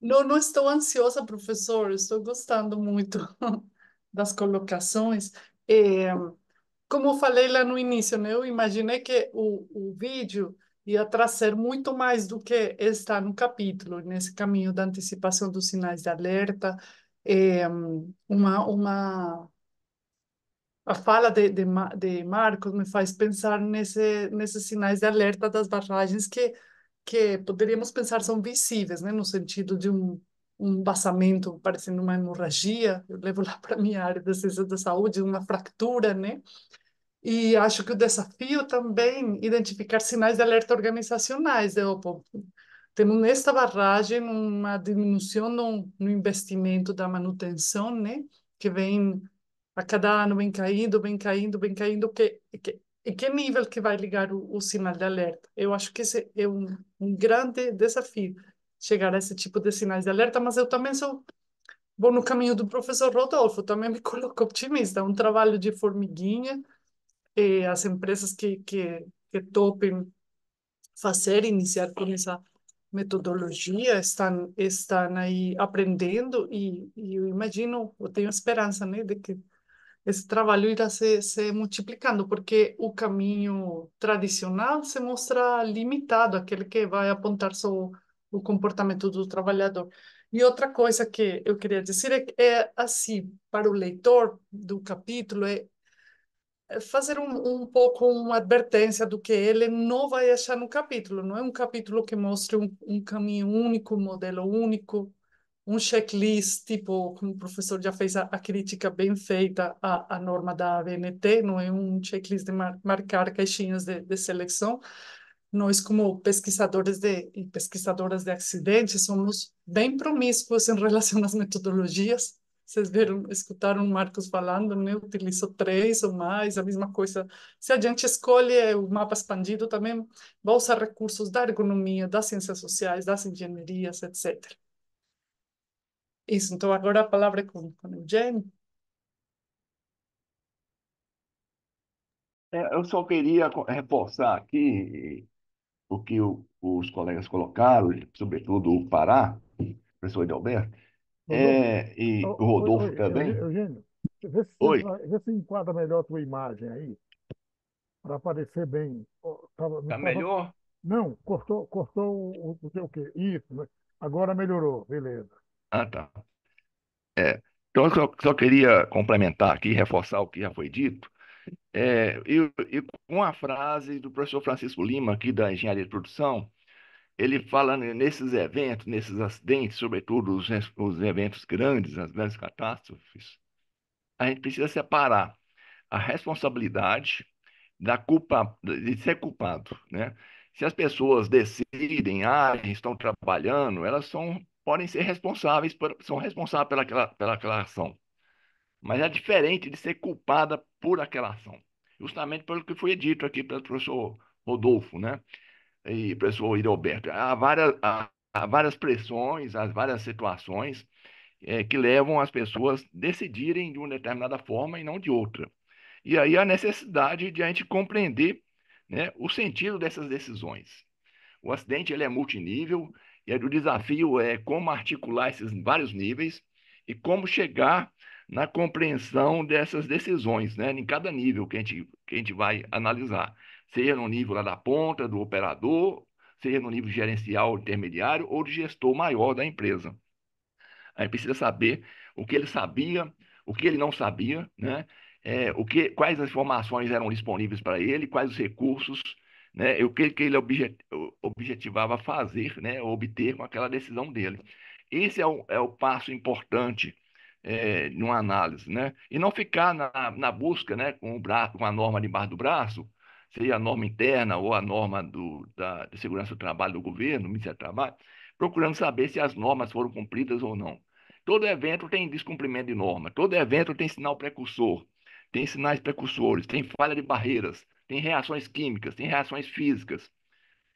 Não, não estou ansiosa, professor, estou gostando muito das colocações. É, como eu falei lá no início, né, eu imaginei que o vídeo ia trazer muito mais do que está no capítulo, nesse caminho da antecipação dos sinais de alerta, uma a fala de Marcos me faz pensar nesses sinais de alerta das barragens que poderíamos pensar são visíveis, né? No sentido de um vazamento parecendo uma hemorragia, eu levo lá para a minha área da ciência da saúde, uma fratura, né? E acho que o desafio também identificar sinais de alerta organizacionais, de, opa, temos nesta barragem uma diminuição no investimento da manutenção, né? Que vem a cada ano vem caindo, vem caindo, vem caindo, em que nível que vai ligar o sinal de alerta? Eu acho que esse é um grande desafio. chegar a esse tipo de sinais de alerta, mas eu também sou, vou no caminho do professor Rodolfo, também me coloco otimista, é um trabalho de formiguinha, e as empresas que topem fazer, iniciar com essa metodologia, estão aí aprendendo e eu imagino, eu tenho esperança, né, de que esse trabalho irá se multiplicando, porque o caminho tradicional se mostra limitado, aquele que vai apontar só o comportamento do trabalhador. E outra coisa que eu queria dizer é, assim, para o leitor do capítulo, fazer um pouco uma advertência do que ele não vai achar no capítulo. Não é um capítulo que mostre um caminho único, um modelo único, um checklist, tipo, como o professor já fez a crítica bem feita à norma da ABNT, não é um checklist de marcar caixinhas de seleção. Nós, como pesquisadores e pesquisadoras de acidentes, somos bem promíscuos em relação às metodologias. Vocês viram, escutaram o Marcos falando, né? Utilizo três ou mais, a mesma coisa. Se a gente escolhe o mapa expandido, também vai usar recursos da ergonomia, das ciências sociais, das engenharias, etc. Isso, então agora a palavra é com o Eugênio. Eu só queria reforçar aqui o que os colegas colocaram, sobretudo o Pará, o professor Edalberto, Rodolfo, e o oi, Rodolfo também. Eugênio, Oi, vê se enquadra melhor a tua imagem aí, para aparecer bem. Ó, não tá tava, melhor? não, cortou o teu quê? Isso, né? Agora melhorou, beleza. Ah, tá. Então, eu só queria complementar aqui, reforçar o que já foi dito, e com a frase do professor Francisco Lima, aqui da Engenharia de Produção, ele fala nesses eventos, nesses acidentes, sobretudo os eventos grandes, as grandes catástrofes, a gente precisa separar a responsabilidade da culpa, de ser culpado, né? Se as pessoas decidem, estão trabalhando, podem ser responsáveis, são responsáveis pelaquela ação. Mas é diferente de ser culpada por aquela ação. Justamente pelo que foi dito aqui pelo professor Rodolfo, né? E professor Iroberto. Há várias pressões, há várias situações que levam as pessoas a decidirem de uma determinada forma e não de outra. E aí a necessidade de a gente compreender, né, o sentido dessas decisões. O acidente ele é multinível e o desafio é como articular esses vários níveis e como chegar na compreensão dessas decisões, né, em cada nível que a gente vai analisar, seja no nível lá da ponta, do operador, seja no nível gerencial intermediário ou de gestor maior da empresa. A gente precisa saber o que ele sabia, o que ele não sabia, né? Quais as informações eram disponíveis para ele, quais os recursos, né? E o que ele objetivava fazer, né? Obter com aquela decisão dele. Esse é o passo importante numa análise, né? E não ficar na busca, né? Com a norma debaixo do braço, seja a norma interna ou a norma de segurança do trabalho do governo, do Ministério do Trabalho, procurando saber se as normas foram cumpridas ou não. Todo evento tem descumprimento de norma, todo evento tem sinal precursor, tem sinais precursores, tem falha de barreiras, tem reações químicas, tem reações físicas.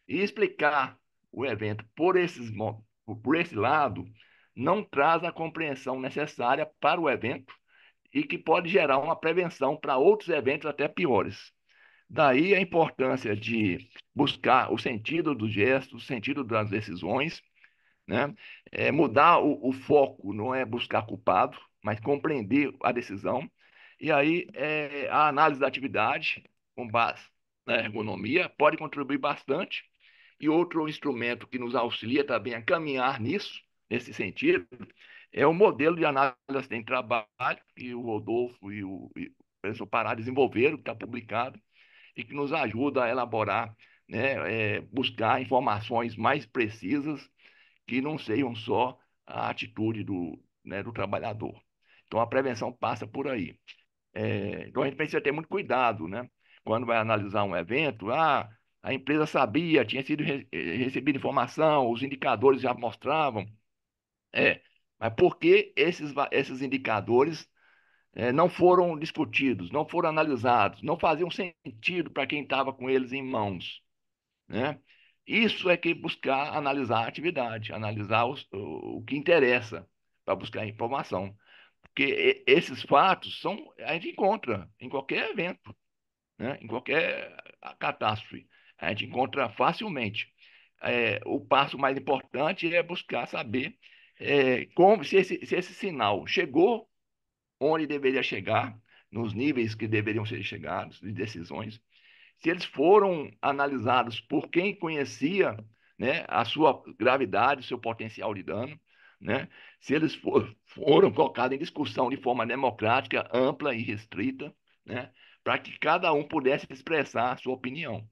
E explicar o evento por esse lado não traz a compreensão necessária para o evento e que pode gerar uma prevenção para outros eventos até piores. Daí a importância de buscar o sentido dos gestos, o sentido das decisões, né? Mudar o foco não é buscar culpado, mas compreender a decisão. E aí a análise da atividade com base na ergonomia pode contribuir bastante. E outro instrumento que nos auxilia também a caminhar nesse sentido, é o modelo de análise de acidente de trabalho que o Rodolfo e o professor Pará desenvolveram, que está publicado, e que nos ajuda a elaborar, né, buscar informações mais precisas que não sejam só a atitude do trabalhador. Então, a prevenção passa por aí. Então, a gente precisa ter muito cuidado, né? Quando vai analisar um evento, a empresa sabia, tinha sido recebida informação, os indicadores já mostravam. Mas por que esses indicadores não foram discutidos, não foram analisados, não faziam sentido para quem estava com eles em mãos, né? Isso é que buscar analisar a atividade, analisar o que interessa para buscar informação. Porque esses fatos a gente encontra em qualquer evento, né? Em qualquer catástrofe. A gente encontra facilmente. O passo mais importante é buscar saber se esse sinal chegou onde deveria chegar, nos níveis que deveriam ser chegados, de decisões, se eles foram analisados por quem conhecia, né, a sua gravidade, o seu potencial de dano, né, se eles foram colocados em discussão de forma democrática, ampla e restrita, né, para que cada um pudesse expressar a sua opinião,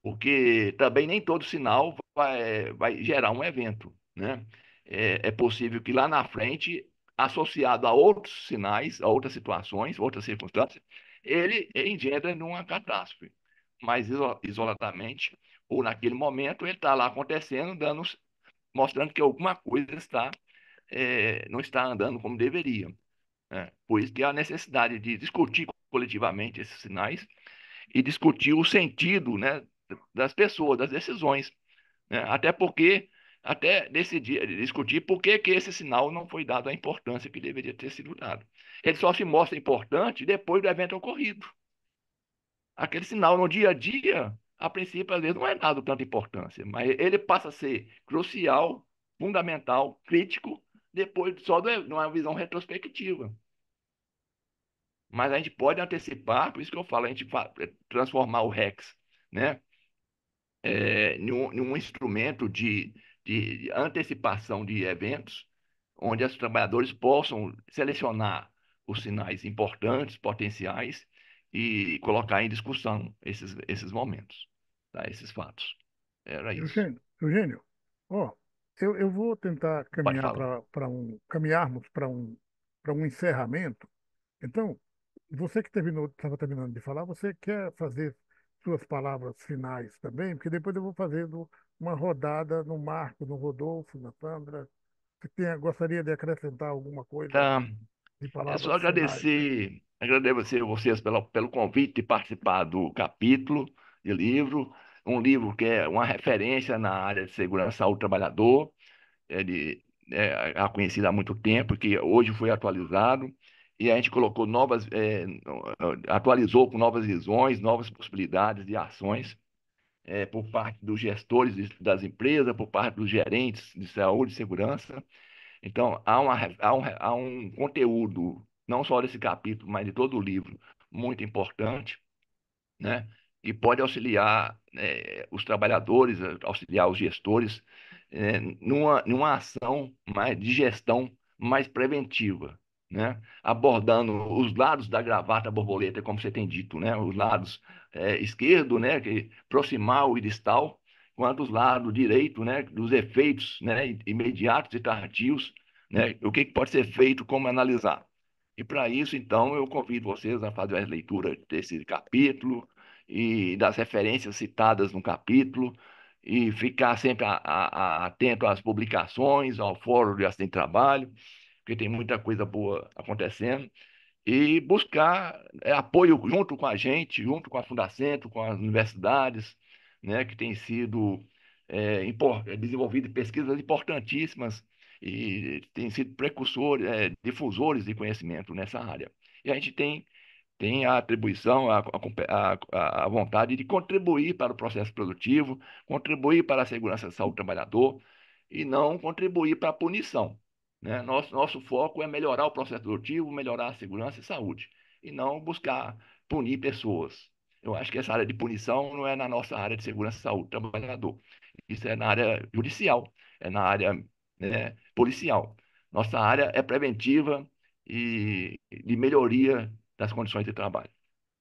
porque também nem todo sinal vai gerar um evento, né? É possível que lá na frente, associado a outros sinais, a outras situações, outras circunstâncias, ele engendre numa catástrofe. Mas isoladamente, ou naquele momento, ele está lá acontecendo, mostrando que alguma coisa não está andando como deveria, né? Por isso que há a necessidade de discutir coletivamente esses sinais e discutir o sentido, né, das pessoas, das decisões, né? Até porque, até decidir, discutir por que que esse sinal não foi dado a importância que deveria ter sido dado. Ele só se mostra importante depois do evento ocorrido. Aquele sinal no dia a dia, a princípio, às vezes não é dado tanta importância, mas ele passa a ser crucial, fundamental, crítico, depois só de uma visão retrospectiva. Mas a gente pode antecipar, por isso que eu falo, a gente transformar o REX, né, num instrumento de antecipação de eventos, onde os trabalhadores possam selecionar os sinais importantes, potenciais, e colocar em discussão esses momentos, tá? Esses fatos. Era isso. Eugênio, ó, eu vou tentar Pode caminhar falar. caminharmos para um encerramento. Então, você que estava terminando de falar, você quer fazer suas palavras finais também? Porque depois eu vou fazendo uma rodada no Marco, no Rodolfo, na Sandra. Você gostaria de acrescentar alguma coisa Tá. de É só palavras finais? agradecer a vocês pelo convite de participar do capítulo de livro, um livro que é uma referência na área de segurança ao trabalhador, conhecido há muito tempo, que hoje foi atualizado, e a gente colocou atualizou com novas visões, novas possibilidades de ações, por parte dos gestores das empresas, por parte dos gerentes de saúde e segurança. Então, há um conteúdo, não só desse capítulo, mas de todo o livro, muito importante, né? E pode auxiliar os trabalhadores, auxiliar os gestores numa ação de gestão mais preventiva, né? Abordando os lados da gravata borboleta, como você tem dito, né? Os lados esquerdo, né? Que proximal e distal, quanto os lados direito, né? Dos efeitos, né? Imediatos e tardios, né? O que pode ser feito, como analisar. E para isso, então, eu convido vocês a fazer a leitura desse capítulo e das referências citadas no capítulo e ficar sempre atento às publicações, ao Fórum de Acidente de Trabalho, porque tem muita coisa boa acontecendo, e buscar apoio junto com a gente, junto com a Fundacentro, com as universidades, né, que tem sido desenvolvido pesquisas importantíssimas e tem sido precursores, difusores de conhecimento nessa área. E a gente tem a atribuição, a vontade de contribuir para o processo produtivo, contribuir para a segurança da saúde do trabalhador e não contribuir para a punição, né? Nosso foco é melhorar o processo produtivo, melhorar a segurança e saúde, e não buscar punir pessoas. Eu acho que essa área de punição não é na nossa área de segurança e saúde do trabalhador. Isso é na área judicial, é na área, né, policial. Nossa área é preventiva e de melhoria das condições de trabalho.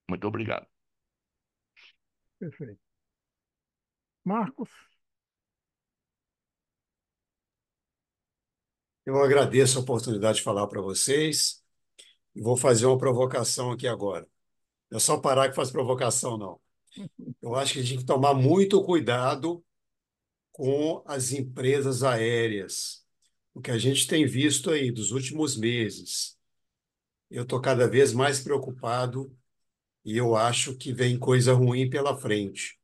Muito obrigado. Perfeito. Marcos, Eu agradeço a oportunidade de falar para vocês e vou fazer uma provocação aqui agora. Não é só parar que faz provocação, não. Eu acho que a gente tem que tomar muito cuidado com as empresas aéreas. O que a gente tem visto aí dos últimos meses, eu estou cada vez mais preocupado e eu acho que vem coisa ruim pela frente.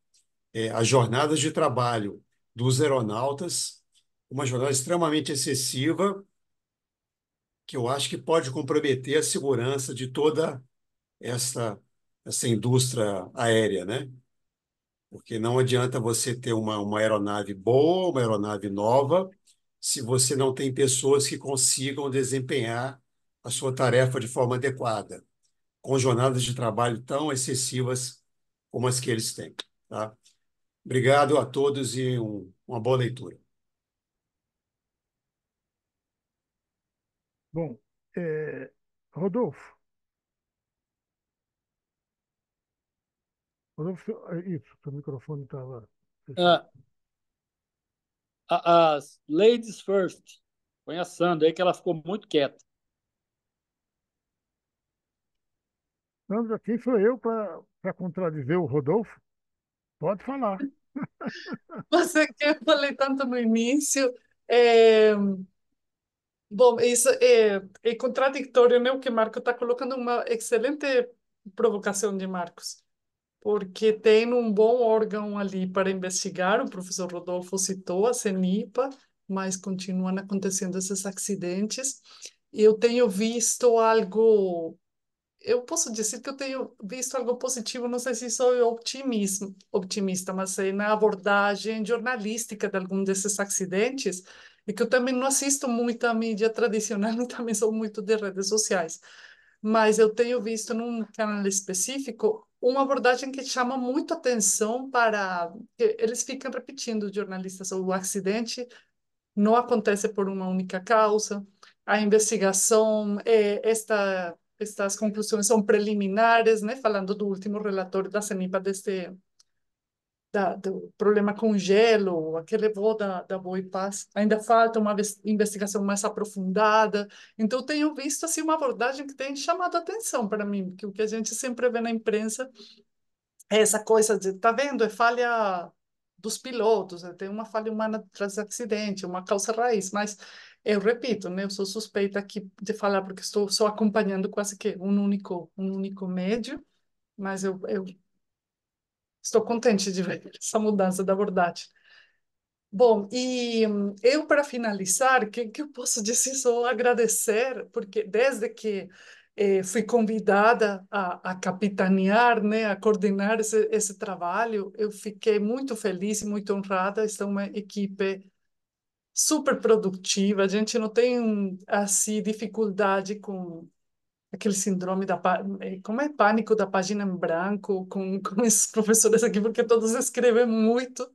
as jornadas de trabalho dos aeronautas, uma jornada extremamente excessiva, que eu acho que pode comprometer a segurança de toda essa, essa indústria aérea, né? Porque não adianta você ter uma aeronave boa, uma aeronave nova, se você não tem pessoas que consigam desempenhar a sua tarefa de forma adequada, com jornadas de trabalho tão excessivas como as que eles têm. Tá? Obrigado a todos e uma boa leitura. Bom, é, Rodolfo, isso, seu microfone estava fechado. Ah, as ladies first. Põe a Sandra aí que ela ficou muito quieta. Sandra, quem sou eu para contradizer o Rodolfo? Pode falar. Você que eu falei tanto no início, é, bom, isso é contraditório, né? O que Marco está colocando uma excelente provocação de Marcos, porque tem um bom órgão ali para investigar. O professor Rodolfo citou a CENIPA, mas continuam acontecendo esses acidentes. Eu tenho visto algo, eu posso dizer que eu tenho visto algo positivo, não sei se sou optimista, mas na abordagem jornalística de algum desses acidentes, e que eu também não assisto muito a mídia tradicional e também sou muito de redes sociais. Mas eu tenho visto num canal específico uma abordagem que chama muito atenção para... Eles ficam repetindo, os jornalistas, o acidente não acontece por uma única causa. A investigação, estas conclusões são preliminares, né? Falando do último relatório da CENIPA do problema com gelo, aquele voo da Boa e Paz. Ainda falta uma investigação mais aprofundada. Então, eu tenho visto assim, uma abordagem que tem chamado a atenção para mim, que o que a gente sempre vê na imprensa é essa coisa de, tá vendo, é falha dos pilotos, tem uma falha humana tras acidente, uma causa raiz, mas eu repito, né, eu sou suspeita aqui de falar porque estou só acompanhando quase que um único médio, mas eu estou contente de ver essa mudança da abordagem. Bom, e eu, para finalizar, que eu posso dizer só agradecer, porque desde que fui convidada a capitanear, né, a coordenar esse trabalho, eu fiquei muito feliz e muito honrada. Está uma equipe super produtiva, a gente não tem, assim, dificuldade com aquele síndrome como é pânico da página em branco, com esses professores aqui, porque todos escrevem muito.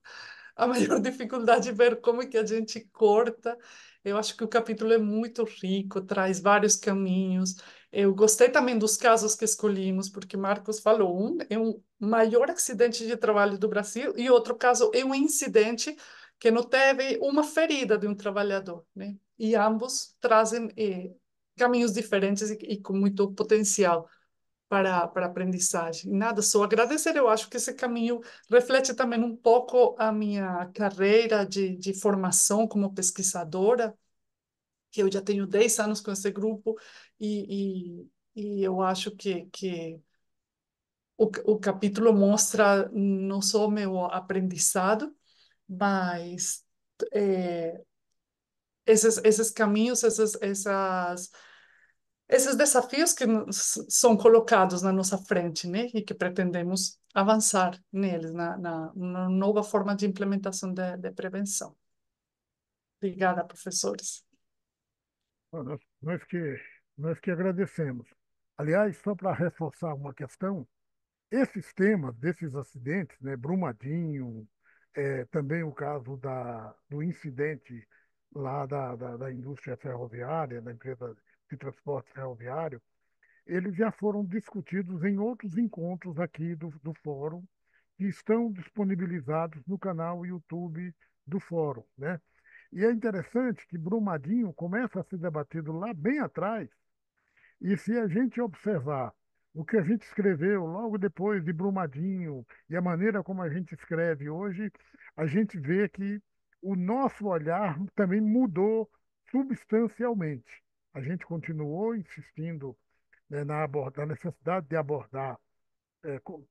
A maior dificuldade é ver como é que a gente corta. Eu acho que o capítulo é muito rico, traz vários caminhos. Eu gostei também dos casos que escolhimos, porque Marcos falou, um é um maior acidente de trabalho do Brasil e outro caso é um incidente que não teve uma ferida de um trabalhador, né? E ambos trazem caminhos diferentes e com muito potencial para aprendizagem. Nada, só agradecer. Eu acho que esse caminho reflete também um pouco a minha carreira de formação como pesquisadora, que eu já tenho 10 anos com esse grupo, e eu acho que o capítulo mostra não só o meu aprendizado, mas é, esses caminhos, esses desafios que são colocados na nossa frente, né? E que pretendemos avançar neles, na nova forma de implementação de prevenção. Obrigada, professores. Nós que agradecemos. Aliás, só para reforçar uma questão, esses temas desses acidentes, né, Brumadinho, também o caso do incidente lá da indústria ferroviária, da empresa de transporte ferroviário, eles já foram discutidos em outros encontros aqui do Fórum, que estão disponibilizados no canal YouTube do Fórum, né? E é interessante que Brumadinho começa a ser debatido lá bem atrás, e se a gente observar o que a gente escreveu logo depois de Brumadinho e a maneira como a gente escreve hoje, a gente vê que o nosso olhar também mudou substancialmente. A gente continuou insistindo, né, na necessidade de abordar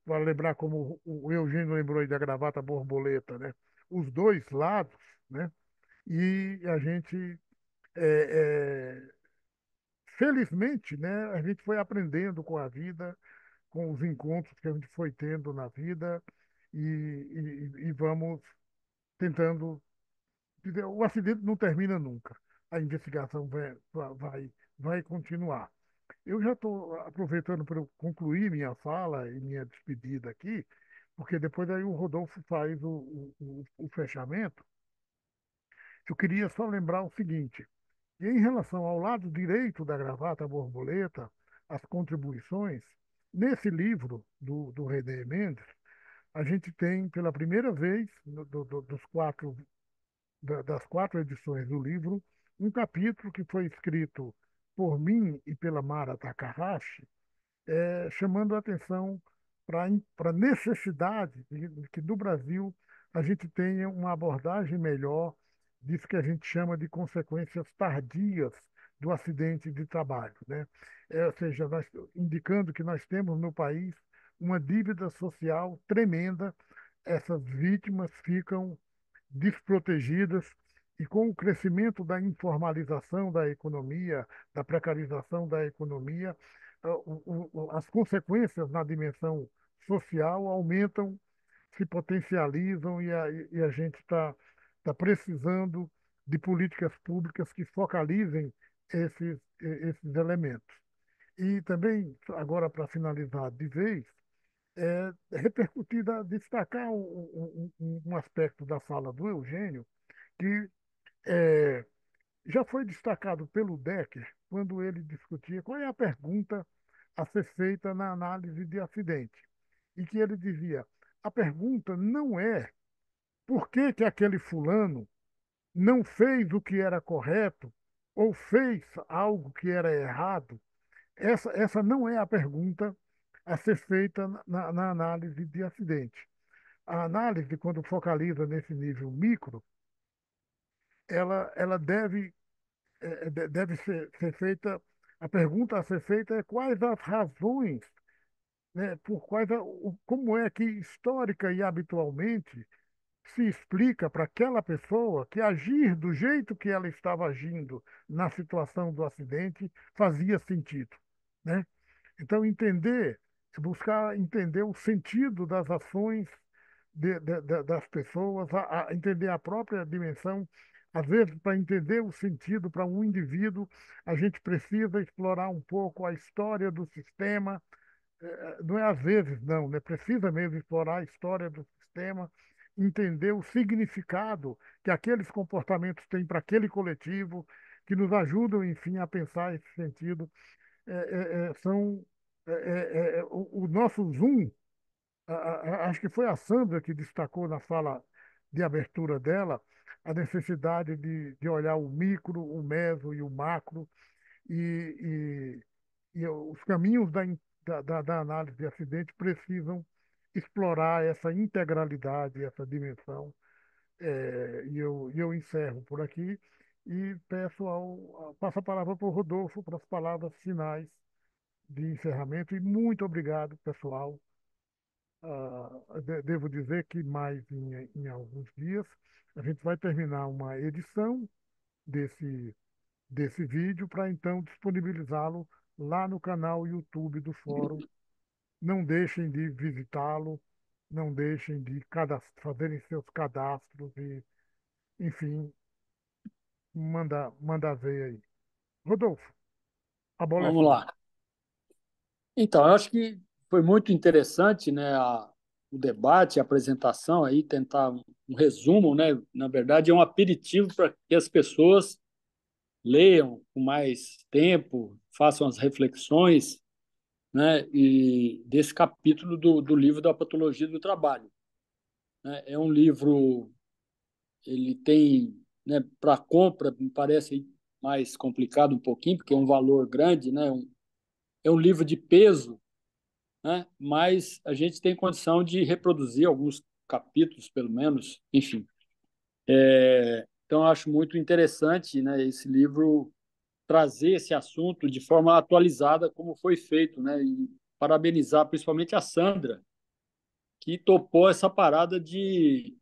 para lembrar como o Eugênio lembrou aí da gravata borboleta, né? Os dois lados, né? E a gente, é, é, felizmente, né? A gente foi aprendendo com a vida, com os encontros que a gente foi tendo na vida e vamos tentando. O acidente não termina nunca. A investigação vai continuar. Eu já estou aproveitando para eu concluir minha fala e minha despedida aqui, porque depois aí o Rodolfo faz o fechamento. Eu queria só lembrar o seguinte, e em relação ao lado direito da gravata borboleta, as contribuições, nesse livro do René Mendes, a gente tem pela primeira vez, das quatro edições do livro, um capítulo que foi escrito por mim e pela Mara Takahashi, chamando a atenção para a necessidade de que no Brasil a gente tenha uma abordagem melhor disso que a gente chama de consequências tardias do acidente de trabalho, né? Ou seja, indicando que nós temos no país uma dívida social tremenda, essas vítimas ficam desprotegidas e com o crescimento da informalização da economia, da precarização da economia, as consequências na dimensão social aumentam, se potencializam e a gente está precisando de políticas públicas que focalizem esses elementos. E também, agora para finalizar de vez, repercutir, destacar um aspecto da fala do Eugênio que é, já foi destacado pelo Decker quando ele discutia qual é a pergunta a ser feita na análise de acidente. E que ele dizia: a pergunta não é por que que aquele fulano não fez o que era correto ou fez algo que era errado. Essa não é a pergunta a ser feita na análise de acidente. A análise, quando focaliza nesse nível micro, ela deve ser feita, a pergunta a ser feita é quais as razões, né, por como é que histórica e habitualmente se explica para aquela pessoa que agir do jeito que ela estava agindo na situação do acidente fazia sentido, né? Então, buscar entender o sentido das ações das pessoas, entender a própria dimensão. Às vezes, para entender o sentido para um indivíduo, a gente precisa explorar um pouco a história do sistema. Não é às vezes, não, né? Precisa mesmo explorar a história do sistema, entender o significado que aqueles comportamentos têm para aquele coletivo, que nos ajudam, enfim, a pensar esse sentido são o nosso zoom. Acho que foi a Sandra que destacou na fala de abertura dela a necessidade de olhar o micro, o meso e o macro e os caminhos da análise de acidente precisam explorar essa integralidade, essa dimensão. E eu encerro por aqui e passo a palavra para o Rodolfo para as palavras finais de encerramento. E muito obrigado, pessoal. Devo dizer que mais em alguns dias a gente vai terminar uma edição desse, desse vídeo para então disponibilizá-lo lá no canal YouTube do Fórum. Não deixem de visitá-lo, não deixem de fazerem seus cadastros e, enfim, mandar ver aí. Rodolfo, a bola é Vamos sua. lá. Então, eu acho que foi muito interessante, né, o debate, a apresentação aí, tentar um resumo, né? Na verdade, é um aperitivo para que as pessoas leiam com mais tempo, façam as reflexões, né, e desse capítulo do livro da Patologia do Trabalho, né? É um livro, ele tem, né, para compra, me parece mais complicado um pouquinho, porque é um valor grande, né? É um livro de peso, né? Mas a gente tem condição de reproduzir alguns capítulos, pelo menos, enfim. Então, eu acho muito interessante, né, esse livro trazer esse assunto de forma atualizada, como foi feito, né? parabenizar principalmente a Sandra, que topou essa parada de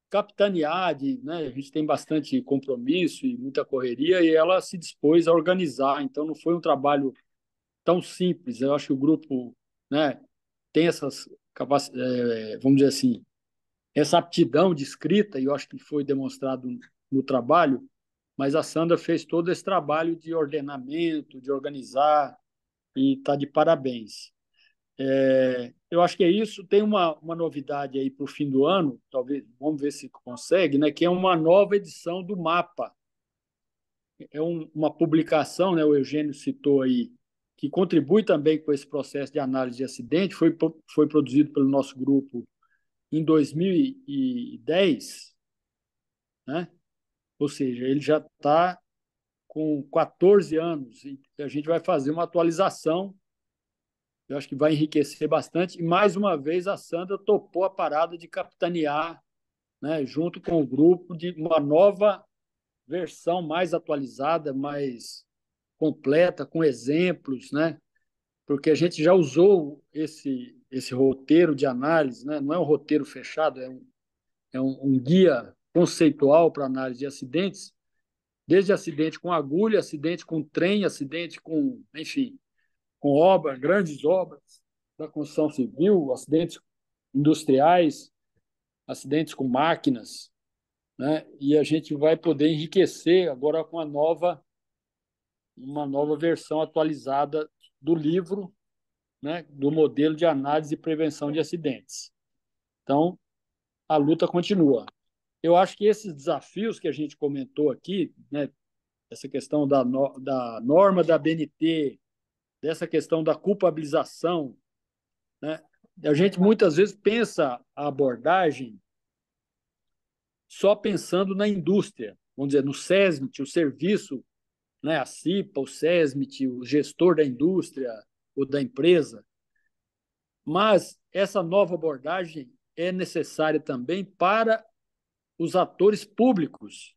capitanear, né? A gente tem bastante compromisso e muita correria, e ela se dispôs a organizar. Então, não foi um trabalho tão simples. Eu acho que o grupo, né, tem essas capacidades, vamos dizer assim, essa aptidão de escrita, e eu acho que foi demonstrado no trabalho, mas a Sandra fez todo esse trabalho de ordenamento, de organizar, e está de parabéns. Eu acho que é isso. Tem uma novidade aí para o fim do ano, talvez, vamos ver se consegue, né, que é uma nova edição do Mapa. É uma publicação, né, o Eugênio citou aí, que contribui também com esse processo de análise de acidente, foi produzido pelo nosso grupo em 2010, né? Ou seja, ele já está com 14 anos e a gente vai fazer uma atualização. Eu acho que vai enriquecer bastante. E, mais uma vez, a Sandra topou a parada de capitanear, né, junto com o grupo, de uma nova versão mais atualizada, mais completa, com exemplos, né? Porque a gente já usou esse roteiro de análise, né? Não é um roteiro fechado, é um guia conceitual para análise de acidentes, desde acidente com agulha, acidente com trem, acidente com, enfim, com obras, grandes obras da construção civil, acidentes industriais, acidentes com máquinas, né? E a gente vai poder enriquecer agora com uma nova versão atualizada do livro, né, do modelo de análise e prevenção de acidentes. Então, a luta continua. Eu acho que esses desafios que a gente comentou aqui, né, essa questão da norma da BNT, dessa questão da culpabilização, né, a gente muitas vezes pensa a abordagem só pensando na indústria, vamos dizer, no SESMIT, o serviço, né, a CIPA, o SESMIT, o gestor da indústria ou da empresa. Mas essa nova abordagem é necessária também para os atores públicos,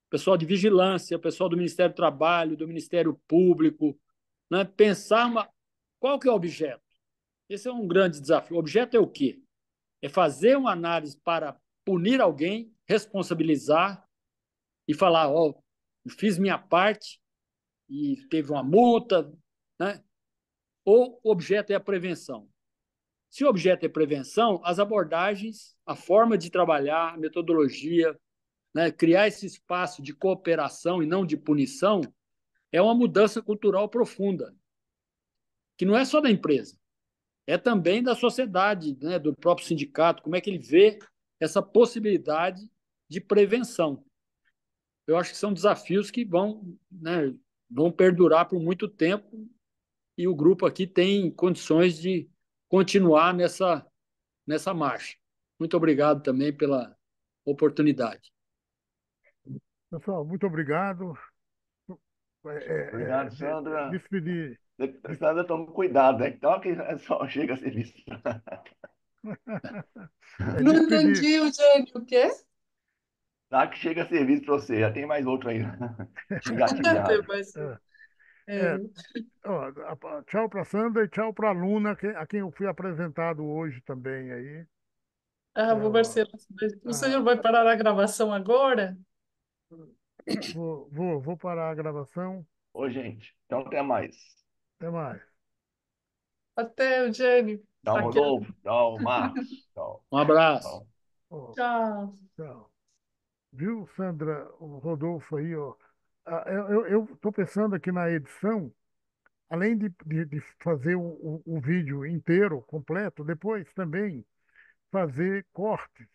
pessoal de vigilância, pessoal do Ministério do Trabalho, do Ministério Público, né? Pensar qual que é o objeto. Esse é um grande desafio. O objeto é o quê? É fazer uma análise para punir alguém, responsabilizar e falar, ó, eu fiz minha parte e teve uma multa, né? Ou o objeto é a prevenção? Se o objeto é prevenção, as abordagens, a forma de trabalhar, a metodologia, né, criar esse espaço de cooperação e não de punição, é uma mudança cultural profunda, que não é só da empresa, é também da sociedade, né, do próprio sindicato, como é que ele vê essa possibilidade de prevenção. Eu acho que são desafios que vão, né, vão perdurar por muito tempo e o grupo aqui tem condições de continuar nessa marcha. Muito obrigado também pela oportunidade. Pessoal, muito obrigado. Obrigado, Sandra. Despedir. Sandra, toma cuidado, né? Então que só chega a serviço. Não Despedir. entendi, Eugênio, o quê? Tá que chega a serviço para você. Já tem mais outro aí Tem engatilhado. mais um. É, É. é, ó, tchau para Sandra e tchau para a Luna, a quem eu fui apresentado hoje também aí. Ah, É, vou ver ó, se o a- senhor vai parar a gravação agora? vou parar a gravação. Ô, gente, então até mais. Até mais. Até, Eugênio. Tchau, Aquele. Rodolfo. Tchau, Marcos. Tchau. Um abraço. Tchau. Ó, Tchau. tchau. Viu, Sandra, o Rodolfo aí, ó. Eu estou pensando aqui na edição, além de fazer o vídeo inteiro, completo, depois também fazer cortes,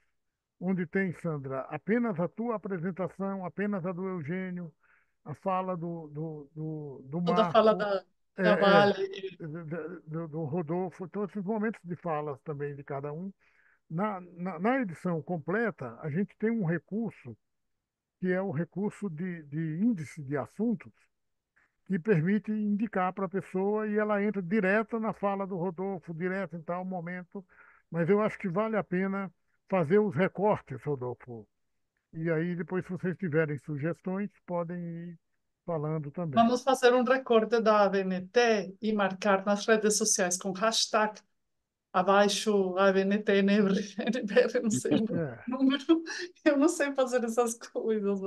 onde tem, Sandra, apenas a tua apresentação, apenas a do Eugênio, a fala do Toda fala Marco, da é, é, Vale. do Rodolfo, todos esses momentos de falas também de cada um. Na edição completa, a gente tem um recurso, que é o recurso de índice de assuntos, que permite indicar para a pessoa e ela entra direto na fala do Rodolfo, direto em tal momento. Mas eu acho que vale a pena fazer os recortes, Rodolfo. E aí, depois, se vocês tiverem sugestões, podem ir falando também. Vamos fazer um recorte da ABNT e marcar nas redes sociais com hashtag abaixo ABNT, NBR, não sei o É. número. Eu não sei fazer essas coisas.